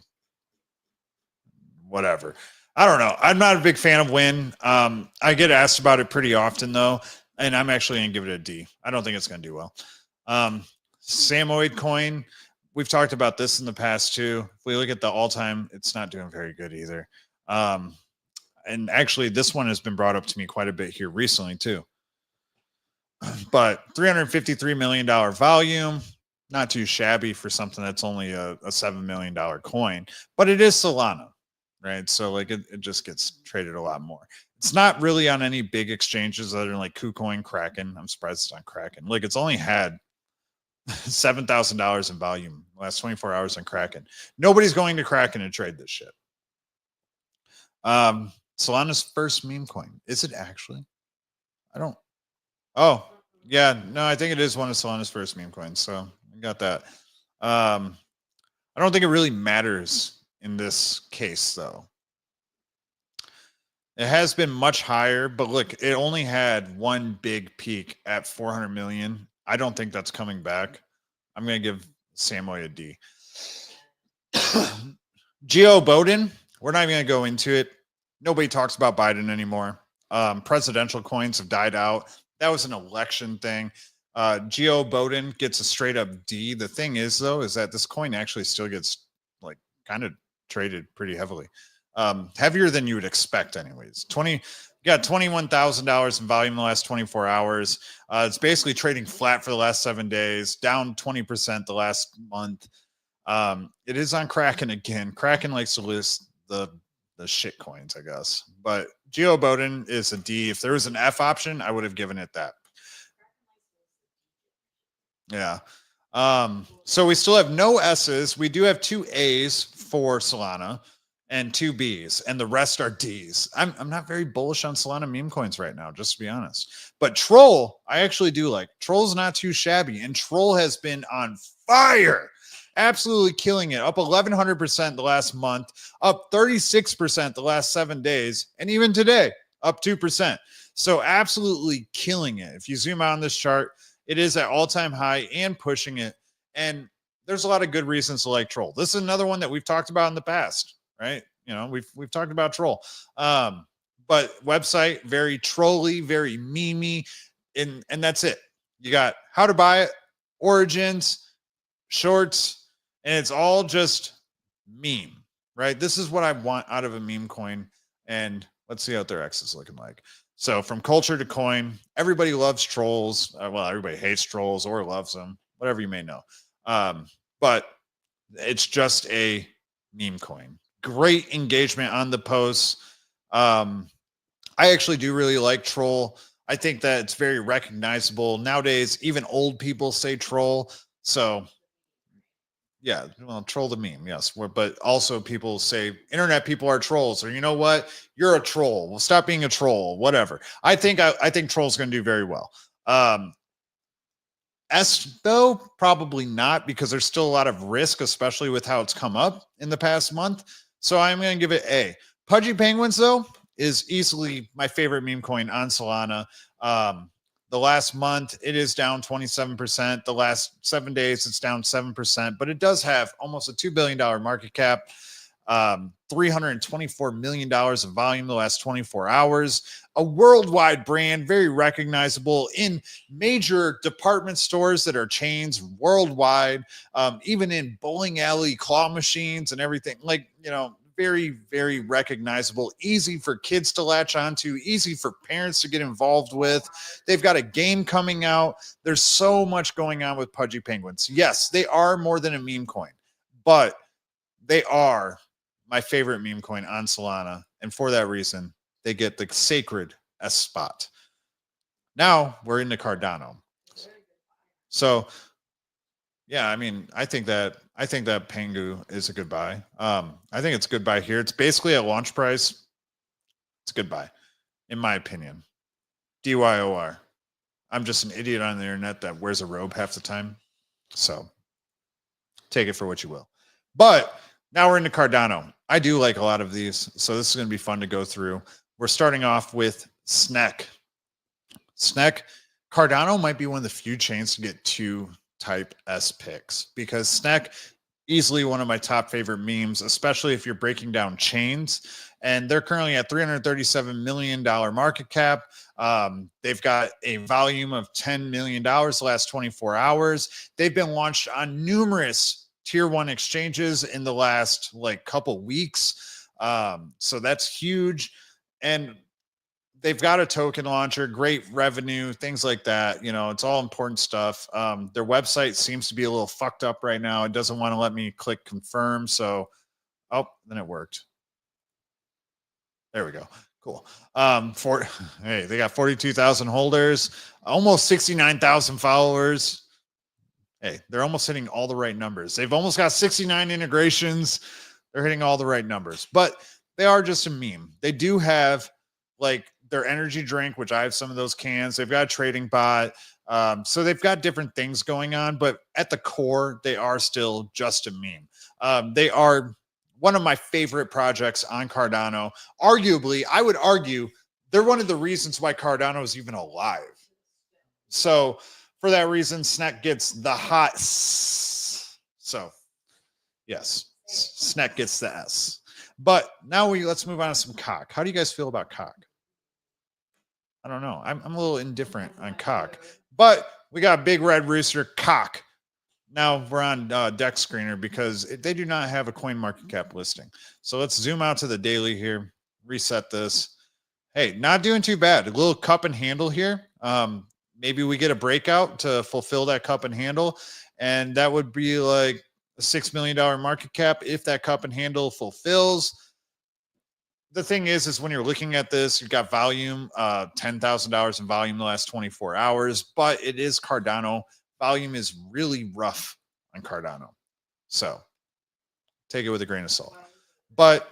whatever. I don't know. I'm not a big fan of Win. I get asked about it pretty often though, and I'm actually going to give it a D. I don't think it's going to do well. Samoid coin. We've talked about this in the past too. If we look at the all-time, it's not doing very good either. And actually, this one has been brought up to me quite a bit here recently too. But $353 million volume, not too shabby for something that's only a $7 million coin. But it is Solana, right? So like it just gets traded a lot more. It's not really on any big exchanges other than like KuCoin, Kraken. I'm surprised it's on Kraken. Like it's only had $7,000 in volume last 24 hours on Kraken. Nobody's going to Kraken to trade this shit. Solana's first meme coin. Is it actually? I don't. Oh, yeah. No, I think it is one of Solana's first meme coins. So I got that. I don't think it really matters in this case, though. It has been much higher, but look, it only had one big peak at 400 million. I don't think that's coming back. I'm going to give Samoy a D. Boden, we're not even going to go into it. Nobody talks about Biden anymore. Presidential coins have died out. That was an election thing. Boden gets a straight up D. The thing is, though, is that this coin actually still gets like kind of traded pretty heavily. Heavier than you would expect anyways. Got $21,000 in volume in the last 24 hours. It's basically trading flat for the last 7 days, down 20% the last month. It is on Kraken again. Kraken likes to list the shit coins, I guess. But Boden is a D. If there was an F option, I would have given it that. Yeah. So we still have no S's. We do have 2 A's for Solana and 2 B's, and the rest are D's. I'm not very bullish on Solana meme coins right now, just to be honest. But Troll, I actually do like. Troll's not too shabby, and Troll has been on fire. Absolutely killing it. Up 1,100% the last month, up 36% the last 7 days, and even today, up 2%. So absolutely killing it. If you zoom out on this chart, it is at all-time high and pushing it. And there's a lot of good reasons to like Troll. This is another one that we've talked about in the past, right? You know, we've talked about Troll. But website, very trolly, very memey, and that's it. You got how to buy it, origins, shorts, and it's all just meme, right? This is what I want out of a meme coin. And let's see what their X is looking like. So from culture to coin, everybody loves trolls. Well, everybody hates trolls or loves them, whatever you may know. But it's just a meme coin. Great engagement on the posts. I actually do really like Troll. I think that it's very recognizable. Nowadays, even old people say troll. So yeah, well, troll the meme, yes. But also people say internet people are trolls, or you know what? You're a troll. Well, stop being a troll, whatever. I think Troll's going to do very well. S though, probably not, because there's still a lot of risk, especially with how it's come up in the past month. So I'm going to give it A. Pudgy Penguins, though, is easily my favorite meme coin on Solana. The last month, it is down 27%. The last 7 days, it's down 7%. But it does have almost a $2 billion market cap, $324 million of volume the last 24 hours. A worldwide brand, very recognizable in major department stores that are chains worldwide, even in bowling alley claw machines and everything. Like, you know, very, very recognizable, easy for kids to latch onto, easy for parents to get involved with. They've got a game coming out. There's so much going on with Pudgy Penguins. Yes, they are more than a meme coin, but they are my favorite meme coin on Solana. And for that reason, they get the sacred S spot. Now we're into Cardano. So yeah, I mean, I think that Pengu is a good buy. I think it's a good buy here. It's basically at launch price. It's a good buy, in my opinion. DYOR. I'm just an idiot on the internet that wears a robe half the time. So take it for what you will. But now we're into Cardano. I do like a lot of these, so this is going to be fun to go through. We're starting off with Snek. Snek, Cardano might be one of the few chains to get 2 type S picks, because Snek, easily one of my top favorite memes, especially if you're breaking down chains. And they're currently at $337 million market cap. They've got a volume of $10 million the last 24 hours. They've been launched on numerous tier 1 exchanges in the last couple weeks. So that's huge. And they've got a token launcher, great revenue, things like that. You know, it's all important stuff. Their website seems to be a little fucked up right now. It doesn't want to let me click confirm. So, then it worked. There we go. Cool. Hey, they got 42,000 holders, almost 69,000 followers. Hey, they're almost hitting all the right numbers. They've almost got 69 integrations. They're hitting all the right numbers, but they are just a meme. They do have their energy drink, which I have some of those cans. They've got a trading bot. So they've got different things going on, but at the core, they are still just a meme. They are one of my favorite projects on Cardano. Arguably, I would argue they're one of the reasons why Cardano is even alive. So for that reason, Snek gets the hot S. So yes, Snek gets the S. But now let's move on to some cock. How do you guys feel about cock? I don't know. I'm a little indifferent on cock, but we got Big Red Rooster cock. Now we're on Deck Screener because they do not have a coin market cap listing. So let's zoom out to the daily here, reset this. Hey, not doing too bad. A little cup and handle here. Maybe we get a breakout to fulfill that cup and handle, and that would be like a $6 million market cap if that cup and handle fulfills. The thing is when you're looking at this, you've got volume, $10,000 in volume in the last 24 hours, but it is Cardano. Volume is really rough on Cardano. So take it with a grain of salt. But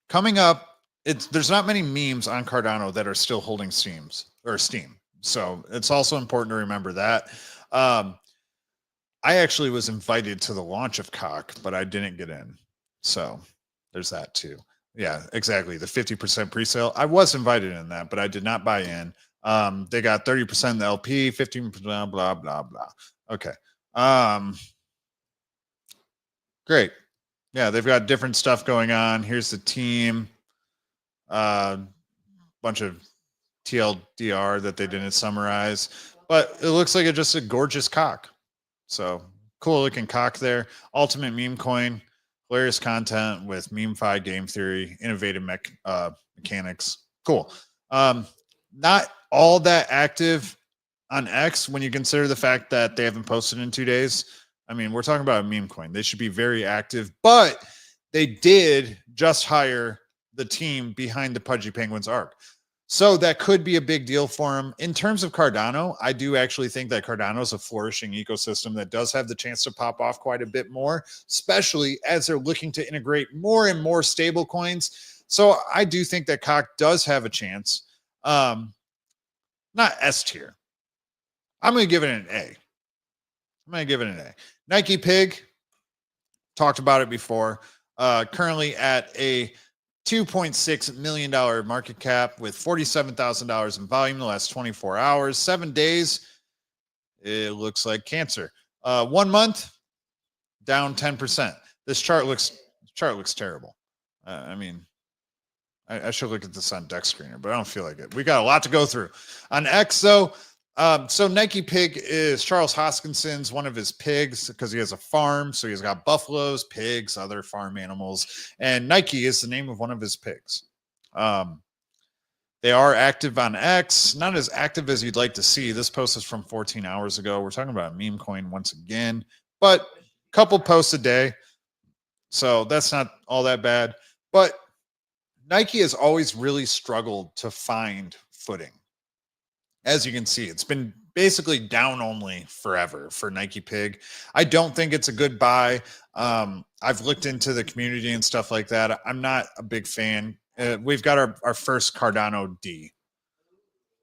coming up, there's not many memes on Cardano that are still holding Steam. So it's also important to remember that. I actually was invited to the launch of Cock, but I didn't get in. So there's that too. Yeah, exactly. The 50% pre-sale. I was invited in that, but I did not buy in. They got 30% in the LP, 15%, blah, blah, blah, blah. Okay. Great. Yeah, they've got different stuff going on. Here's the team. Bunch of TLDR that they didn't summarize, but it looks like just a gorgeous cock. So cool looking cock there. Ultimate meme coin. Hilarious content with MemeFi game theory, innovative mechanics. Cool. Not all that active on X when you consider the fact that they haven't posted in 2 days. I mean, we're talking about a meme coin. They should be very active, but they did just hire the team behind the Pudgy Penguins arc. So that could be a big deal for them. In terms of Cardano, I do actually think that Cardano is a flourishing ecosystem that does have the chance to pop off quite a bit more, especially as they're looking to integrate more and more stable coins. So I do think that Cock does have a chance. Not S tier. I'm going to give it an A. NikePig, talked about it before. Currently at a $2.6 million market cap with $47,000 in volume in the last 24 hours, 7 days. It looks like cancer. 1 month, down 10%. This chart looks terrible. I mean, I should look at this on Deck Screener, but I don't feel like it. We got a lot to go through. On X, though, so NikePig is Charles Hoskinson's one of his pigs because he has a farm. So he's got buffaloes, pigs, other farm animals, and Nike is the name of one of his pigs. They are active on X, not as active as you'd like to see. This post is from 14 hours ago. We're talking about MemeCoin once again, but a couple posts a day. So that's not all that bad. But Nike has always really struggled to find footing. As you can see, it's been basically down only forever for NikePig. I don't think it's a good buy. I've looked into the community and stuff like that. I'm not a big fan. We've got our first Cardano D.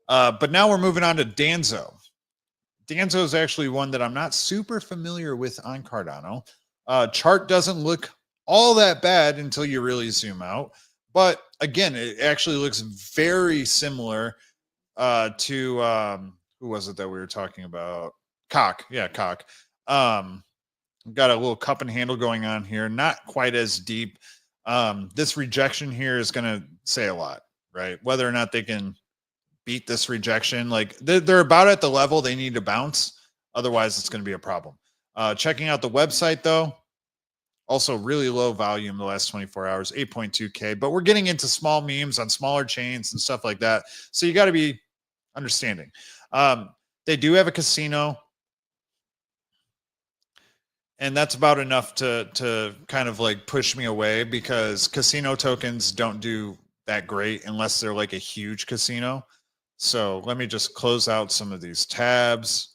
But now we're moving on to DANZO. DANZO is actually one that I'm not super familiar with on Cardano. Chart doesn't look all that bad until you really zoom out. But again, it actually looks very similar to who was it that we were talking about? Cock. Yeah, Cock. Got a little cup and handle going on here. Not quite as deep. This rejection here is going to say a lot, right? Whether or not they can beat this rejection, like they're about at the level they need to bounce. Otherwise, it's going to be a problem. Checking out the website though. Also really low volume the last 24 hours, 8.2K. But we're getting into small memes on smaller chains and stuff like that. So you got to be understanding. They do have a casino. And that's about enough to kind of like push me away, because casino tokens don't do that great unless they're like a huge casino. So let me just close out some of these tabs.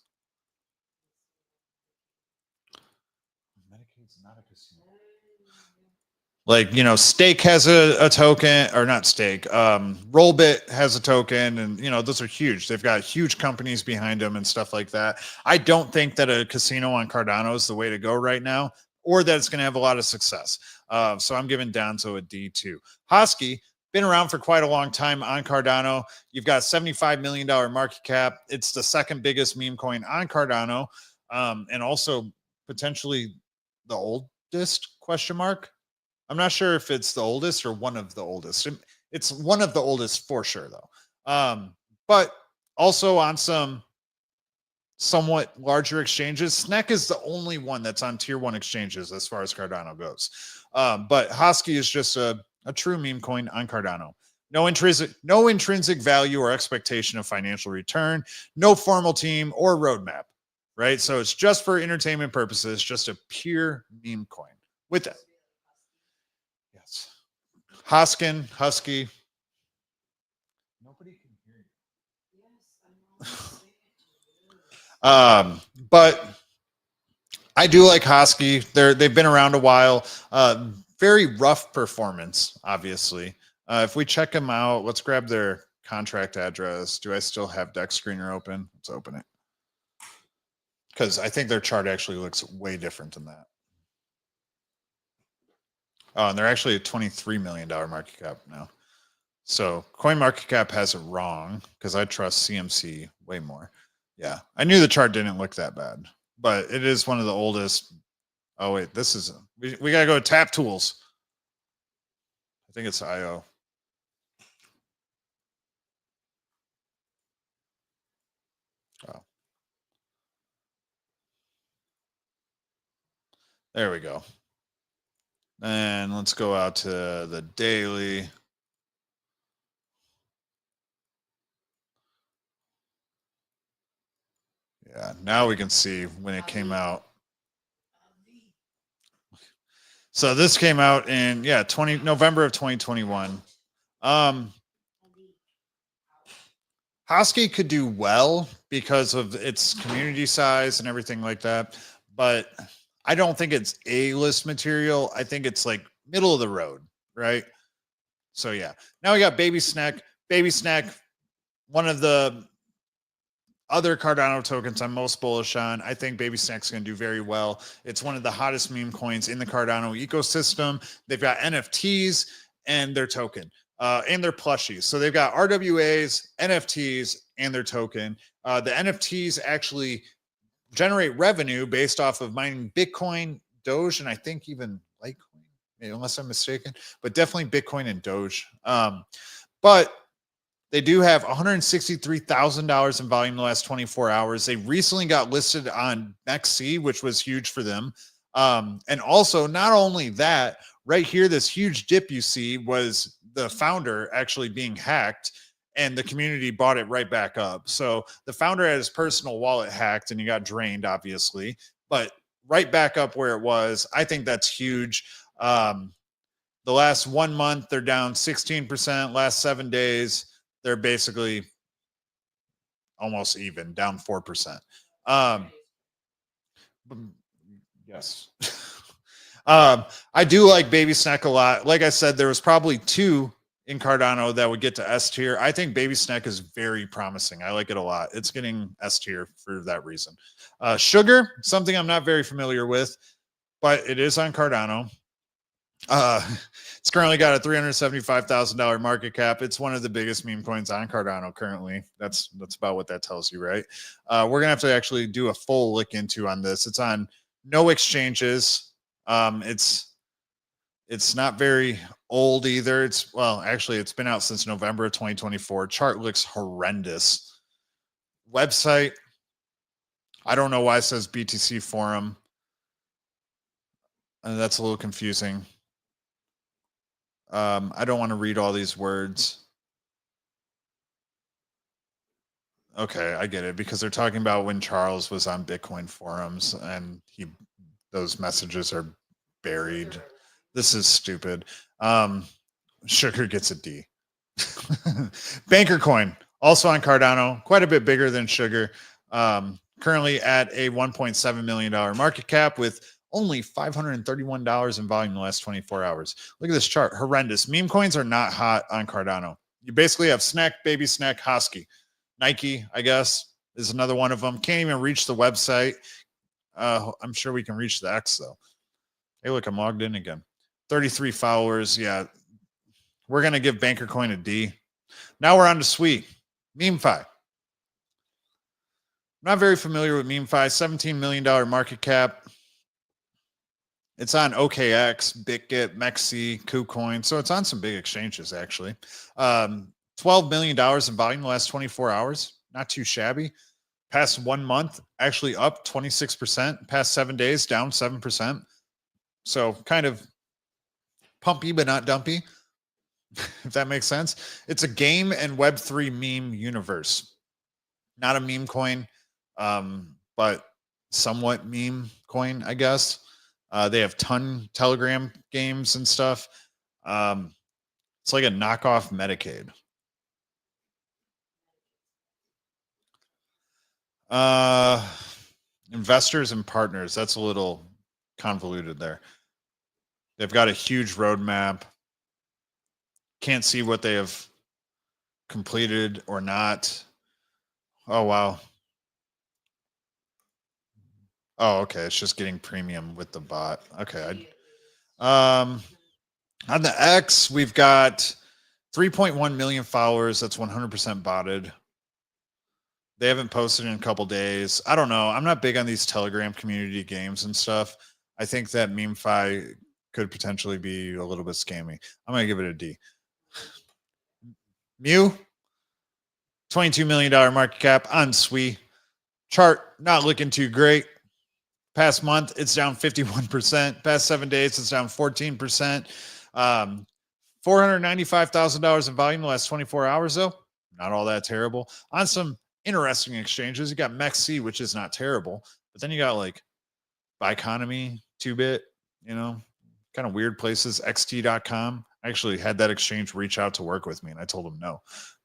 Like, you know, Stake has a token, or not Stake, Rollbit has a token, and, you know, those are huge. They've got huge companies behind them and stuff like that. I don't think that a casino on Cardano is the way to go right now, or that it's going to have a lot of success. So I'm giving DANZO a D2. HOSKY, been around for quite a long time on Cardano. You've got $75 million market cap. It's the second biggest meme coin on Cardano, and also potentially the oldest, question mark. I'm not sure if it's the oldest or one of the oldest. It's one of the oldest for sure, though. But also on some somewhat larger exchanges. Snek is the only one that's on tier 1 exchanges as far as Cardano goes. But HOSKY is just a true meme coin on Cardano. No intrinsic value or expectation of financial return. No formal team or roadmap, right? So it's just for entertainment purposes, just a pure meme coin. With that. Husky. Nobody can hear you. But I do like HOSKY. They've been around a while. Very rough performance, obviously. If we check them out, let's grab their contract address. Do I still have Deck Screener open? Let's open it. Because I think their chart actually looks way different than that. Oh, and they're actually a $23 million market cap now. So CoinMarketCap has it wrong, because I trust CMC way more. Yeah, I knew the chart didn't look that bad, but it is one of the oldest. Oh, wait, this is, we got to go to Tap Tools. I think it's IO. Oh. There we go. And let's go out to the daily. Yeah, now we can see when it came out. So this came out in November of 2021. HOSKY could do well because of its community size and everything like that, but I don't think it's A-list material. I think it's like middle of the road, right? So yeah. Now we got Baby Snek. Baby Snek, one of the other Cardano tokens I'm most bullish on. I think Baby Snek's going to do very well. It's one of the hottest meme coins in the Cardano ecosystem. They've got NFTs and their token, and their plushies. So they've got RWAs, NFTs, and their token. The NFTs actually generate revenue based off of mining Bitcoin, Doge, and I think even Litecoin, unless I'm mistaken, but definitely Bitcoin and Doge. But they do have $163,000 in volume in the last 24 hours. They recently got listed on MEXC, which was huge for them. And also, not only that, right here, this huge dip you see was the founder actually being hacked, and the community bought it right back up. So the founder had his personal wallet hacked and he got drained, obviously, but right back up where it was. I think that's huge. The last 1 month, they're down 16%. Last 7 days, they're basically almost even, down 4%. Yes. I do like Baby Snek a lot. Like I said, there was probably 2 in Cardano that would get to S tier. I think Baby Snek is very promising. I like it a lot. It's getting S tier for that reason. Sugar, something I'm not very familiar with, but it is on Cardano. It's currently got a $375,000 market cap. It's one of the biggest meme coins on Cardano currently. That's about what that tells you, right? We're gonna have to actually do a full look into on this. It's on no exchanges. It's not very old either. Actually, it's been out since November of 2024. Chart looks horrendous. Website, I don't know why it says BTC forum. And that's a little confusing. I don't want to read all these words. Okay, I get it, because they're talking about when Charles was on Bitcoin forums and those messages are buried. This is stupid. Sugar gets a D. Banker coin, also on Cardano, quite a bit bigger than Sugar. Currently at a $1.7 million market cap with only $531 in volume in the last 24 hours. Look at this chart. Horrendous. Meme coins are not hot on Cardano. You basically have Snek, Baby Snek, HOSKY. Nike, I guess, is another one of them. Can't even reach the website. I'm sure we can reach the X, though. Hey, look, I'm logged in again. 33 followers. Yeah. We're going to give Banker Coin a D. Now we're on to Sweet. MemeFi. I'm not very familiar with MemeFi. $17 million market cap. It's on OKX, BitGet, Mexi, KuCoin. So it's on some big exchanges, actually. $12 million in volume the last 24 hours. Not too shabby. Past 1 month, actually up 26%. Past 7 days, down 7%. So kind of pumpy, but not dumpy, if that makes sense. It's a game and Web3 meme universe. Not a meme coin, but somewhat meme coin, I guess. They have ton Telegram games and stuff. It's like a knockoff Medicaid. Investors and partners. That's a little convoluted there. They've got a huge roadmap. Can't see what they have completed or not. Oh, wow. Oh, okay. It's just getting premium with the bot. Okay. On the X, we've got 3.1 million followers. That's 100% botted. They haven't posted in a couple days. I don't know. I'm not big on these Telegram community games and stuff. I think that MemeFi could potentially be a little bit scammy. I'm going to give it a D. Mew, $22 million market cap on SWE. Chart not looking too great. Past month, it's down 51%. Past 7 days, it's down 14%. $495,000 in volume the last 24 hours, though. Not all that terrible. On some interesting exchanges, you got Mexi, which is not terrible. But then you got like Bioeconomy, 2-bit, kind of weird places. XT.com. I actually had that exchange reach out to work with me, and I told them no.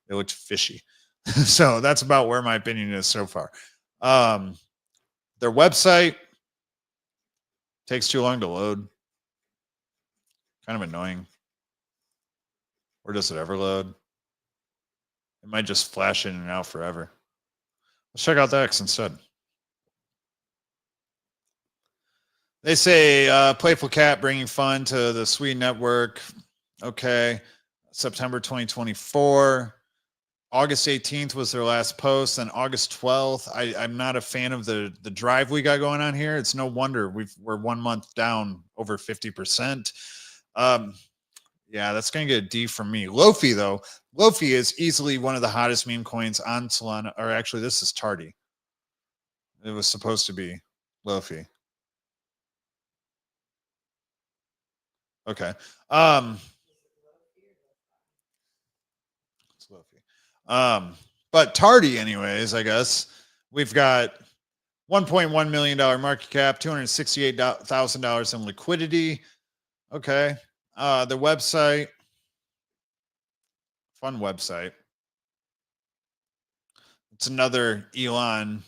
They looked fishy. So that's about where my opinion is so far. Their website takes too long to load. Kind of annoying. Or does it ever load? It might just flash in and out forever. Let's check out the X instead. They say Playful Cat bringing fun to the Swede network. Okay. September 2024. August 18th was their last post. And August 12th, I'm not a fan of the drive we got going on here. It's no wonder we're 1 month down over 50%. Yeah, that's going to get a D from me. LoFi, though. LoFi is easily one of the hottest meme coins on Solana. Or actually, this is tardy. It was supposed to be LoFi. Okay. It's LoFi. But tardy, anyways, I guess. We've got $1.1 million market cap, $268,000 in liquidity. Okay. The website, fun website. It's another Elon,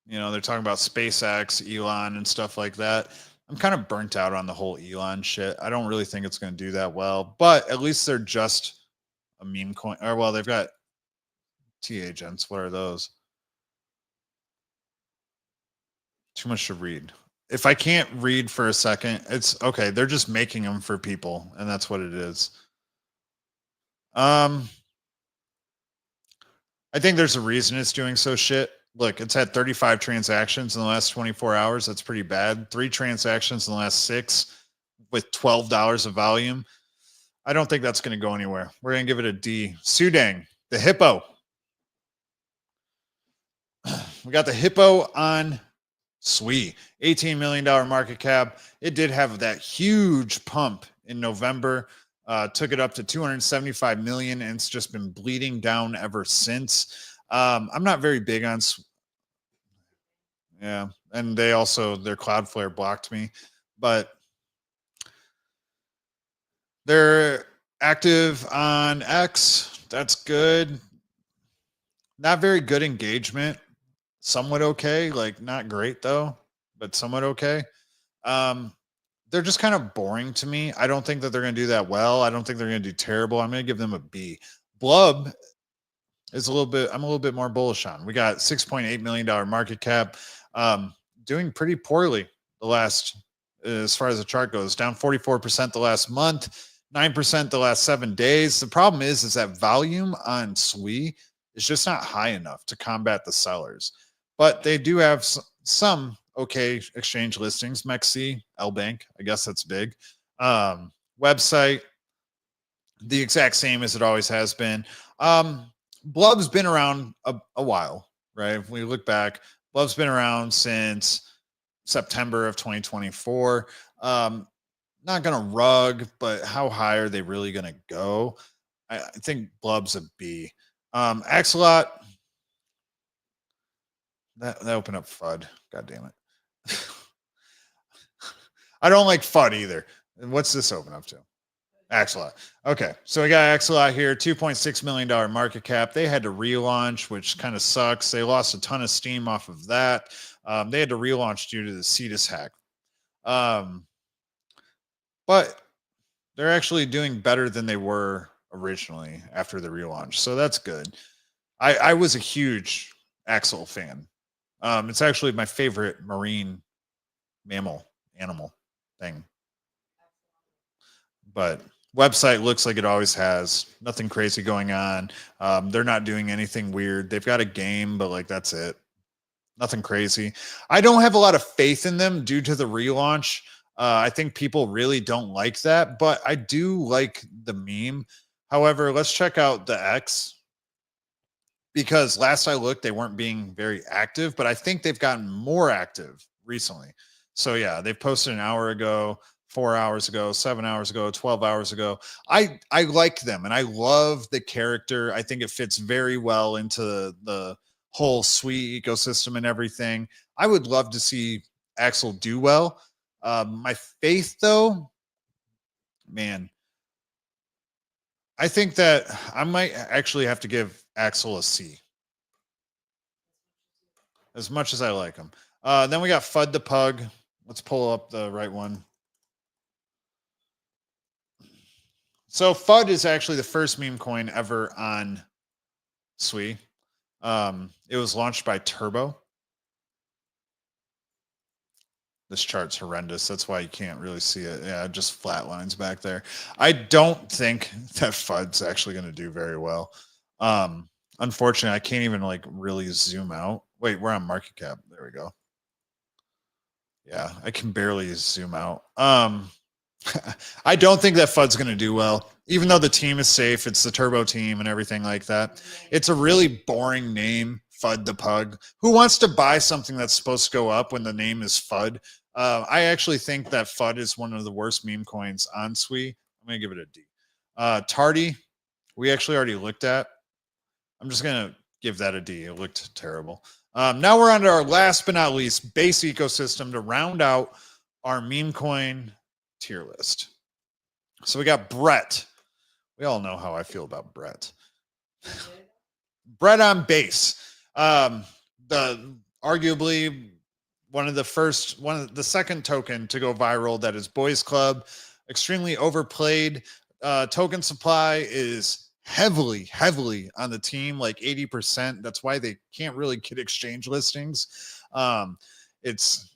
you know, they're talking about SpaceX, Elon, and stuff like that. I'm kind of burnt out on the whole Elon shit. I don't really think it's going to do that well, but at least they're just a meme coin. Or, well, they've got T agents. What are those? Too much to read. If I can't read for a second, it's okay. They're just making them for people, and that's what it is. I think there's a reason it's doing so shit. Look, it's had 35 transactions in the last 24 hours. That's pretty bad. 3 transactions in the last 6 with $12 of volume. I don't think that's going to go anywhere. We're going to give it a D. Sudeng, the hippo. We got the hippo on SWI. $18 million market cap. It did have that huge pump in November. Took it up to 275 million, and it's just been bleeding down ever since. I'm not very big on yeah, and they also their Cloudflare blocked me, but they're active on X. That's good. Not very good engagement. Somewhat okay, like not great though, but somewhat okay. They're just kind of boring to me. I don't think that they're going to do that well. I don't think they're going to do terrible. I'm going to give them a B. Blub is a little bit, I'm a little bit more bullish on. We got $6.8 million market cap, doing pretty poorly the last, as far as the chart goes, down 44% the last month, 9% the last 7 days. The problem is that volume on SWI is just not high enough to combat the sellers, but they do have some okay exchange listings. MEXC, LBank, I guess that's big. Website, the exact same as it always has been. Blub's been around a while, right? If we look back, Blub's been around since September of 2024. Not gonna rug, but how high are they really gonna go? I think Blub's a B. Axolot, that opened up FUD. God damn it. I don't like FUD either. What's this open up to? Axolot. Okay, so we got Axolot here, $2.6 million market cap. They had to relaunch, which kind of sucks. They lost a ton of steam off of that. They had to relaunch due to the CETUS hack. But they're actually doing better than they were originally after the relaunch. So that's good. I was a huge AXOL fan. It's actually my favorite marine animal thing. But website looks like it always has. Nothing crazy going on. They're not doing anything weird. They've got a game, but like that's it. Nothing crazy. I don't have a lot of faith in them due to the relaunch. I think people really don't like that, but I do like the meme. However, let's check out the X, because last I looked, they weren't being very active, but I think they've gotten more active recently. So yeah, they posted an hour ago, 4 hours ago, 7 hours ago, 12 hours ago. I like them, and I love the character. I think it fits very well into the whole SWI ecosystem and everything. I would love to see AXOL do well. My faith, though, man, I think that I might actually have to give AXOL a C. As much as I like him. Then we got FUD the Pug. Let's pull up the right one. So FUD is actually the first meme coin ever on SWI. It was launched by Turbo. This chart's horrendous. That's why you can't really see it. Yeah, it just flat lines back there. I don't think that FUD's actually going to do very well. Unfortunately, I can't even like really zoom out. Wait, we're on market cap. There we go. Yeah, I can barely zoom out. I don't think that FUD's going to do well, even though the team is safe. It's the Turbo team and everything like that. It's a really boring name, FUD the Pug. Who wants to buy something that's supposed to go up when the name is FUD? I actually think that FUD is one of the worst meme coins on SWI. I'm going to give it a D. Tardy, we actually already looked at. I'm just going to give that a D. It looked terrible. Now we're on to our last but not least base ecosystem to round out our meme coin tier list. So we got Brett. We all know how I feel about Brett. Brett on base. The arguably one of the second token to go viral that is Boys Club. Extremely overplayed. Token supply is heavily on the team, like 80%. That's why they can't really get exchange listings. It's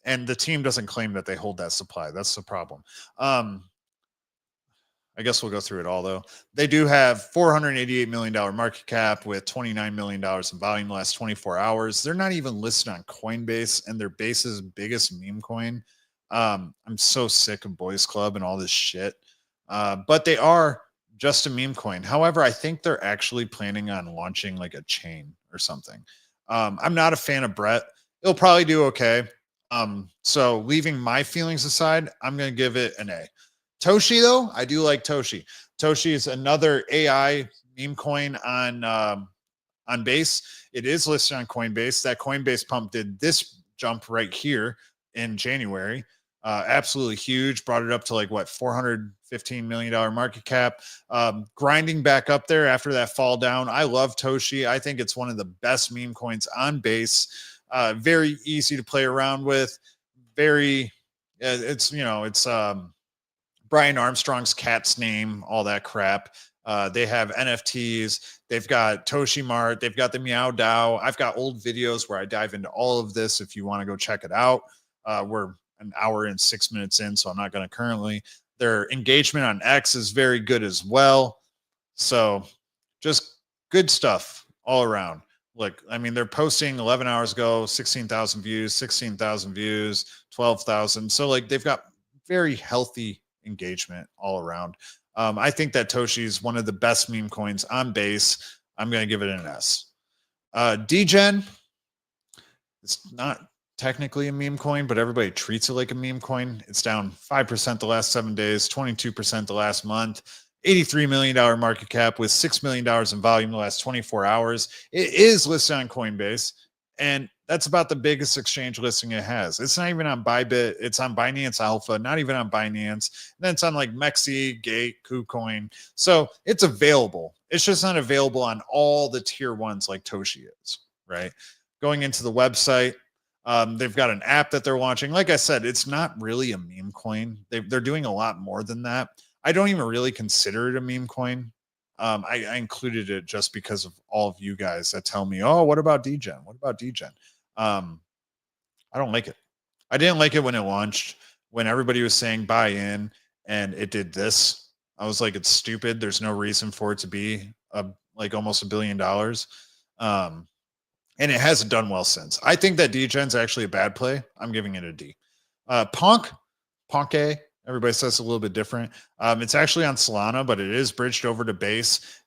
and the team doesn't claim that they hold that supply. That's the problem. I guess we'll go through it all though. They do have $488 million market cap with $29 million in volume the last 24 hours. They're not even listed on Coinbase, and their base's biggest meme coin. I'm so sick of Boys Club and all this shit. But they are just a meme coin. However, I think they're actually planning on launching like a chain or something. I'm not a fan of Brett. It'll probably do okay. So leaving my feelings aside, I'm going to give it an A. Toshi, though, I do like Toshi. Toshi is another AI meme coin on base. It is listed on Coinbase. That Coinbase pump did this jump right here in January. Absolutely huge. Brought it up to like what, $415 million market cap. Grinding back up there after that fall down. I love Toshi. I think it's one of the best meme coins on base. Very easy to play around with. It's Brian Armstrong's cat's name, all that crap. They have NFTs. They've got Toshi Mart. They've got the Meow DAO. I've got old videos where I dive into all of this if you want to go check it out. We're an hour and 6 minutes in, so I'm not going to currently. Their engagement on X is very good as well. So just good stuff all around. Look, I mean, they're posting 11 hours ago, 16,000 views, 16,000 views, 12,000. So like they've got very healthy engagement all around. I think that Toshi is one of the best meme coins on base. I'm going to give it an S. DEGEN, it's not technically a meme coin, but everybody treats it like a meme coin. It's down 5% the last 7 days, 22% the last month, $83 million market cap with $6 million in volume the last 24 hours. It is listed on Coinbase, and that's about the biggest exchange listing it has. It's not even on Bybit. It's on Binance Alpha, not even on Binance. And then it's on like Mexi, Gate, KuCoin. So it's available. It's just not available on all the tier ones like Toshi is, right? Going into the website, they've got an app that they're launching. Like I said, it's not really a meme coin. They're doing a lot more than that. I don't even really consider it a meme coin. I included it just because of all of you guys that tell me, oh, what about DEGEN? What about DEGEN? I don't like it. I didn't like it when it launched, when everybody was saying buy in and it did this. I was like, it's stupid. There's no reason for it to be like almost $1 billion. And it hasn't done well since. I think that DEGEN's actually a bad play. I'm giving it a D. Ponke, everybody says a little bit different. It's actually on Solana, but it is bridged over to base.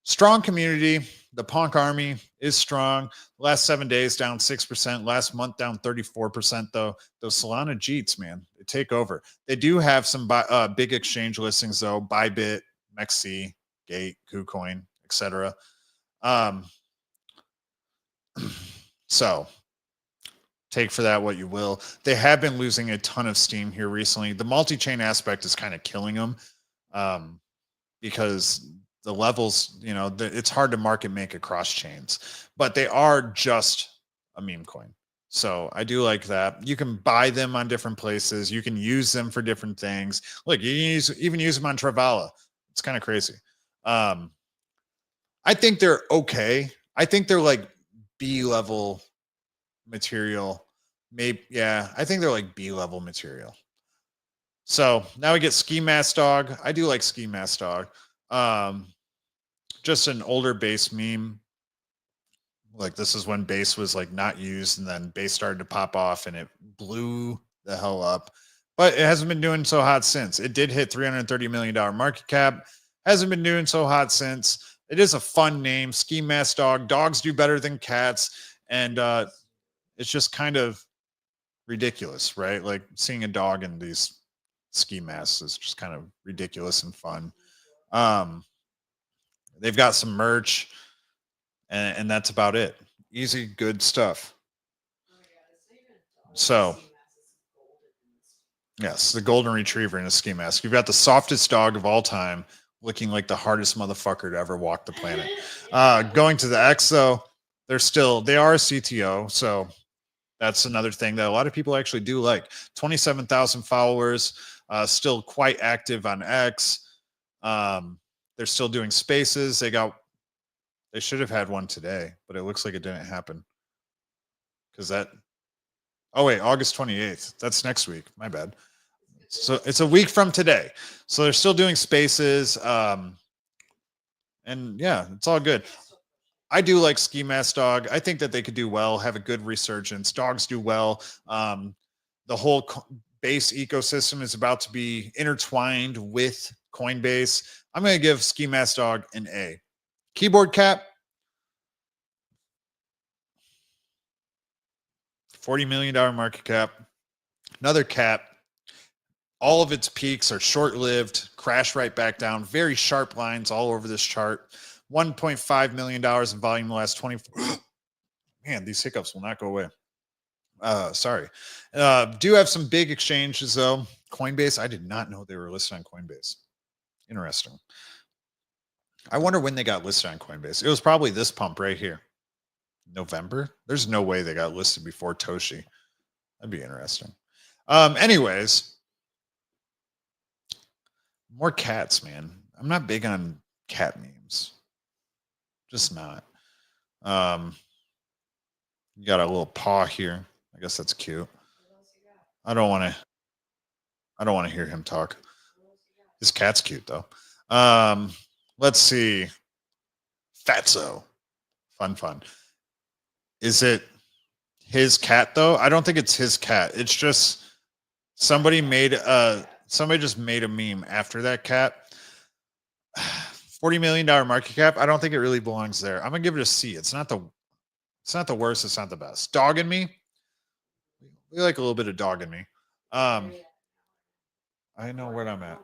Strong community. The Ponk army is strong. Last 7 days down 6%. Last month down 34%. Though those Solana Jeets, man, they take over. They do have some big exchange listings though: Bybit, Mexi, Gate, KuCoin, etc. So take for that what you will. They have been losing a ton of steam here recently. The multi-chain aspect is kind of killing them because the levels, it's hard to market make across chains, but they are just a meme coin. So I do like that. You can buy them on different places. You can use them for different things. Look, you can even use them on Travala. It's kind of crazy. I think they're okay. I think they're like B-level material. Maybe, yeah, I think they're like B-level material. So now we get Ski Mask Dog. I do like Ski Mask Dog. Just an older base meme. Like this is when base was like not used, and then base started to pop off and it blew the hell up. But it hasn't been doing so hot since. It did hit $330 million market cap. Hasn't been doing so hot since. It is a fun name, Ski Mask Dog. Dogs do better than cats. And it's just kind of ridiculous, right? Like seeing a dog in these ski masks is just kind of ridiculous and fun. They've got some merch, and that's about it. Easy, good stuff. So, Yes, the golden retriever in a ski mask. You've got the softest dog of all time, looking like the hardest motherfucker to ever walk the planet. Going to the X though, they are a CTO, so that's another thing that a lot of people actually do like. 27,000 followers, still quite active on X. They're still doing spaces. They should have had one today, but it looks like it didn't happen. Oh wait, August 28th. That's next week. My bad. So it's a week from today. So they're still doing spaces. And yeah, it's all good. I do like Ski Mask Dog. I think that they could do well, have a good resurgence. Dogs do well. The whole base ecosystem is about to be intertwined with Coinbase. I'm going to give Ski Mask Dog an A. Keyboard Cap, $40 million market cap. Another cap. All of its peaks are short-lived, crash right back down. Very sharp lines all over this chart. $1.5 million in volume in the last 24. Man, these hiccups will not go away. Sorry. Do have some big exchanges though. Coinbase, I did not know they were listed on Coinbase. Interesting. I wonder when they got listed on Coinbase. It was probably this pump right here. November? There's no way they got listed before Toshi. That'd be interesting. Anyways, more cats, man. I'm not big on cat memes. Just not. You got a little paw here. I guess that's cute. I don't want to hear him talk. His cat's cute though. Let's see. Fatso. Fun. Is it his cat though? I don't think it's his cat. It's just somebody just made a meme after that cat. $40 million market cap. I don't think it really belongs there. I'm gonna give it a C. It's not the worst. It's not the best. Dog and me. We like a little bit of dog in me. I know where I'm at.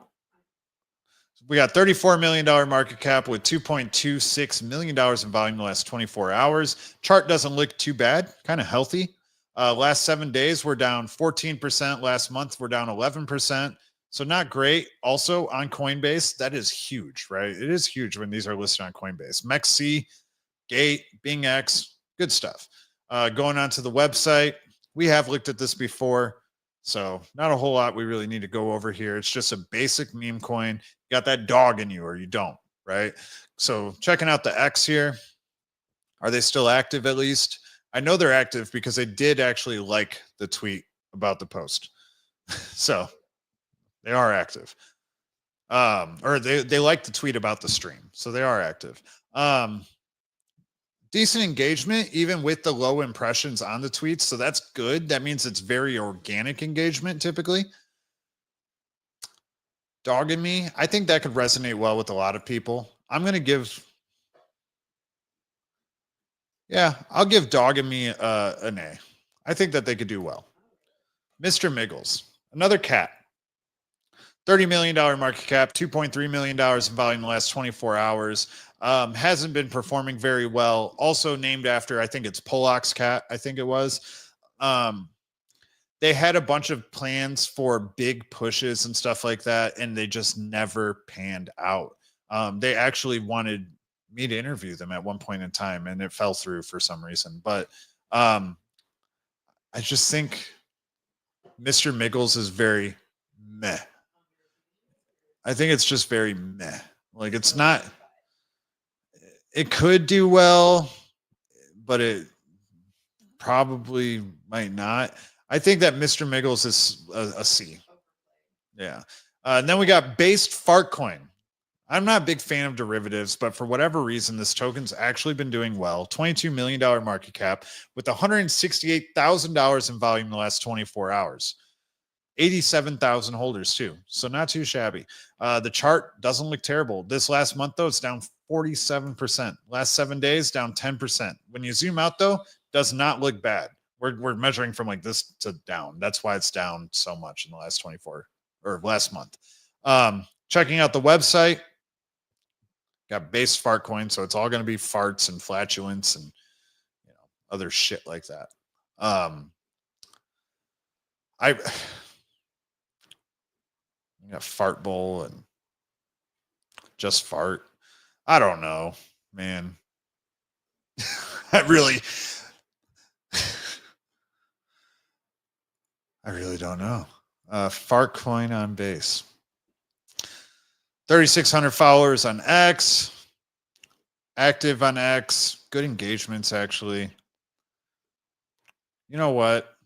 We got $34 million market cap with $2.26 million in volume in the last 24 hours. Chart doesn't look too bad, kind of healthy. Last 7 days, we're down 14%. Last month, we're down 11%. So not great. Also on Coinbase, that is huge, right? It is huge when these are listed on Coinbase. MEXC, Gate, BingX, good stuff. Going on to the website, we have looked at this before. So not a whole lot we really need to go over here. It's just a basic meme coin. You got that dog in you or you don't, right? So checking out the X here. Are they still active at least? I know they're active because they did actually like the tweet about the post. So they are active. Or they like the tweet about the stream. So they are active. Decent engagement, even with the low impressions on the tweets. So that's good. That means it's very organic engagement typically. Dog and me, I think that could resonate well with a lot of people. I'm going to give, I'll give Dog and me an A. I think that they could do well. Mr. Miggles, another cat. $30 million market cap, $2.3 million in volume in the last 24 hours. Hasn't been performing very well. Also named after, I think it's Pollock's cat, I think it was. They had a bunch of plans for big pushes and stuff like that, and they just never panned out. They actually wanted me to interview them at one point in time, and it fell through for some reason. But I just think Mr. Miggles is very meh. I think it's just very meh. Like it's not, it could do well, but it probably might not. I think that Mr. Miggles is a C. Yeah. And then we got based fart coin. I'm not a big fan of derivatives, but for whatever reason, this token's actually been doing well. $22 million market cap with $168,000 in volume in the last 24 hours. 87,000 holders too. So not too shabby. The chart doesn't look terrible. This last month though, it's down 47%. Last 7 days, down 10%. When you zoom out though, does not look bad. We're measuring from like this to down. That's why it's down so much in the last 24 or last month. Checking out the website, got base fart coin. So it's all going to be farts and flatulence and other shit like that. You got Fart Bowl and Just Fart. I don't know, man. I really don't know. Fart Coin on base. 3,600 followers on X. Active on X. Good engagements, actually. You know what?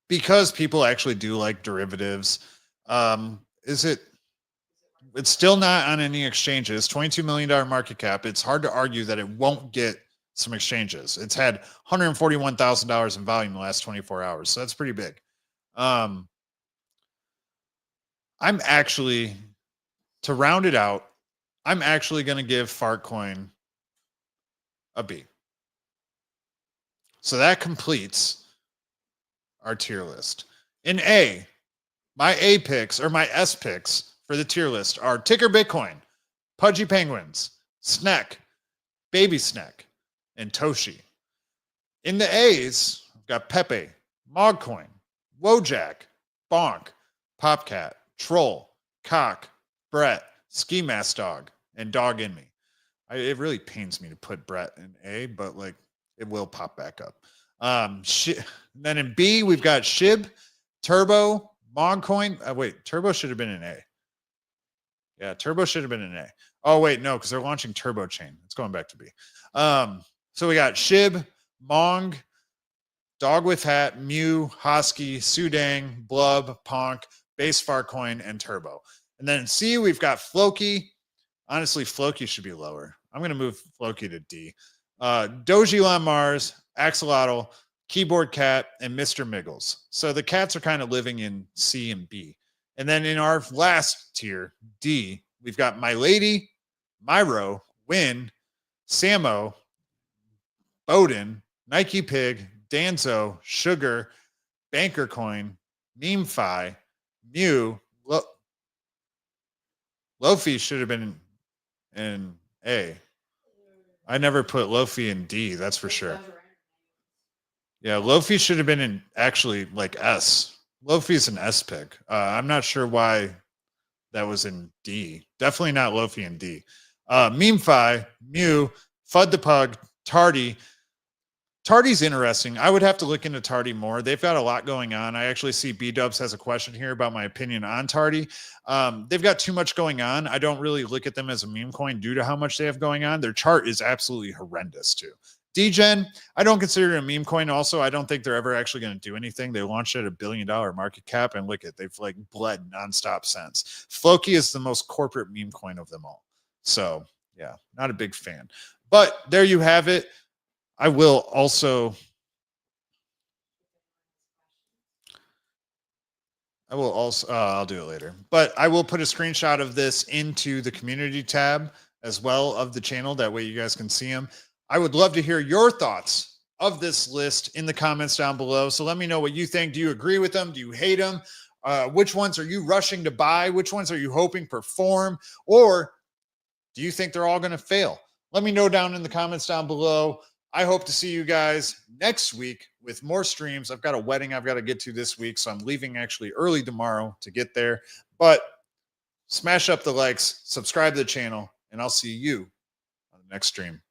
Because people actually do like derivatives, it's still not on any exchanges. $22 million market cap. It's hard to argue that it won't get some exchanges. It's had $141,000 in volume in the last 24 hours. So that's pretty big. I'm actually, to round it out, I'm actually going to give Fartcoin a B. So that completes our tier list. In A, my A picks or my S picks for the tier list are Ticker Bitcoin, Pudgy Penguins, Snek, Baby Snek, and Toshi. In the A's, I've got Pepe, MongCoin, Wojak, Bonk, Popcat, Troll, Cock, Brett, Ski Mask Dog, and Dog in Me. It really pains me to put Brett in A, but like it will pop back up. Then in B, we've got Shib, Turbo, MongCoin. Wait, Turbo should have been in A. Yeah, Turbo should have been in A. Oh, wait, no, because they're launching Turbo Chain. It's going back to B. So we got Shib, Mong, DogWifHat, Mew, HOSKY, Sudeng, Blub, Ponk, Base Fartcoin, and Turbo. And then in C, we've got Floki. Honestly, Floki should be lower. I'm going to move Floki to D. Dogelon Mars, AXOL, Keyboard Cat, and Mr. Miggles. So the cats are kind of living in C and B. And then in our last tier, D, we've got Milady, Myro, Win, SAMO, Boden, NikePig, DANZO, Sugar, BankerCoin, MemeFi, Mew, LoFi should have been in A. I never put LoFi in D, that's for sure. Yeah, LoFi should have been in actually like S. LoFi's an S pick. I'm not sure why that was in D. Definitely not LoFi in D. MemeFi, Mew, Fud the Pug, Tardy. Tardy's interesting. I would have to look into Tardy more. They've got a lot going on. I actually see B-Dubs has a question here about my opinion on Tardy. They've got too much going on. I don't really look at them as a meme coin due to how much they have going on. Their chart is absolutely horrendous too. DEGEN, I don't consider it a meme coin. Also, I don't think they're ever actually going to do anything. They launched at $1 billion market cap, and look at they've like bled nonstop since. Floki is the most corporate meme coin of them all. So yeah, not a big fan. But there you have it. I will also I'll do it later, but I will put a screenshot of this into the community tab as well of the channel. That way you guys can see them. I would love to hear your thoughts of this list in the comments down below. So let me know what you think. Do you agree with them? Do you hate them? Which ones are you rushing to buy? Which ones are you hoping perform? Or do you think they're all going to fail? Let me know down in the comments down below. I hope to see you guys next week with more streams. I've got a wedding I've got to get to this week, so I'm leaving actually early tomorrow to get there. But smash up the likes, subscribe to the channel, and I'll see you on the next stream.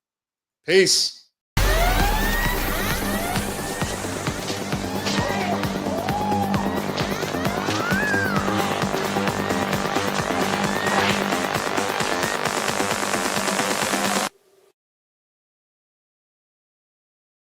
Peace.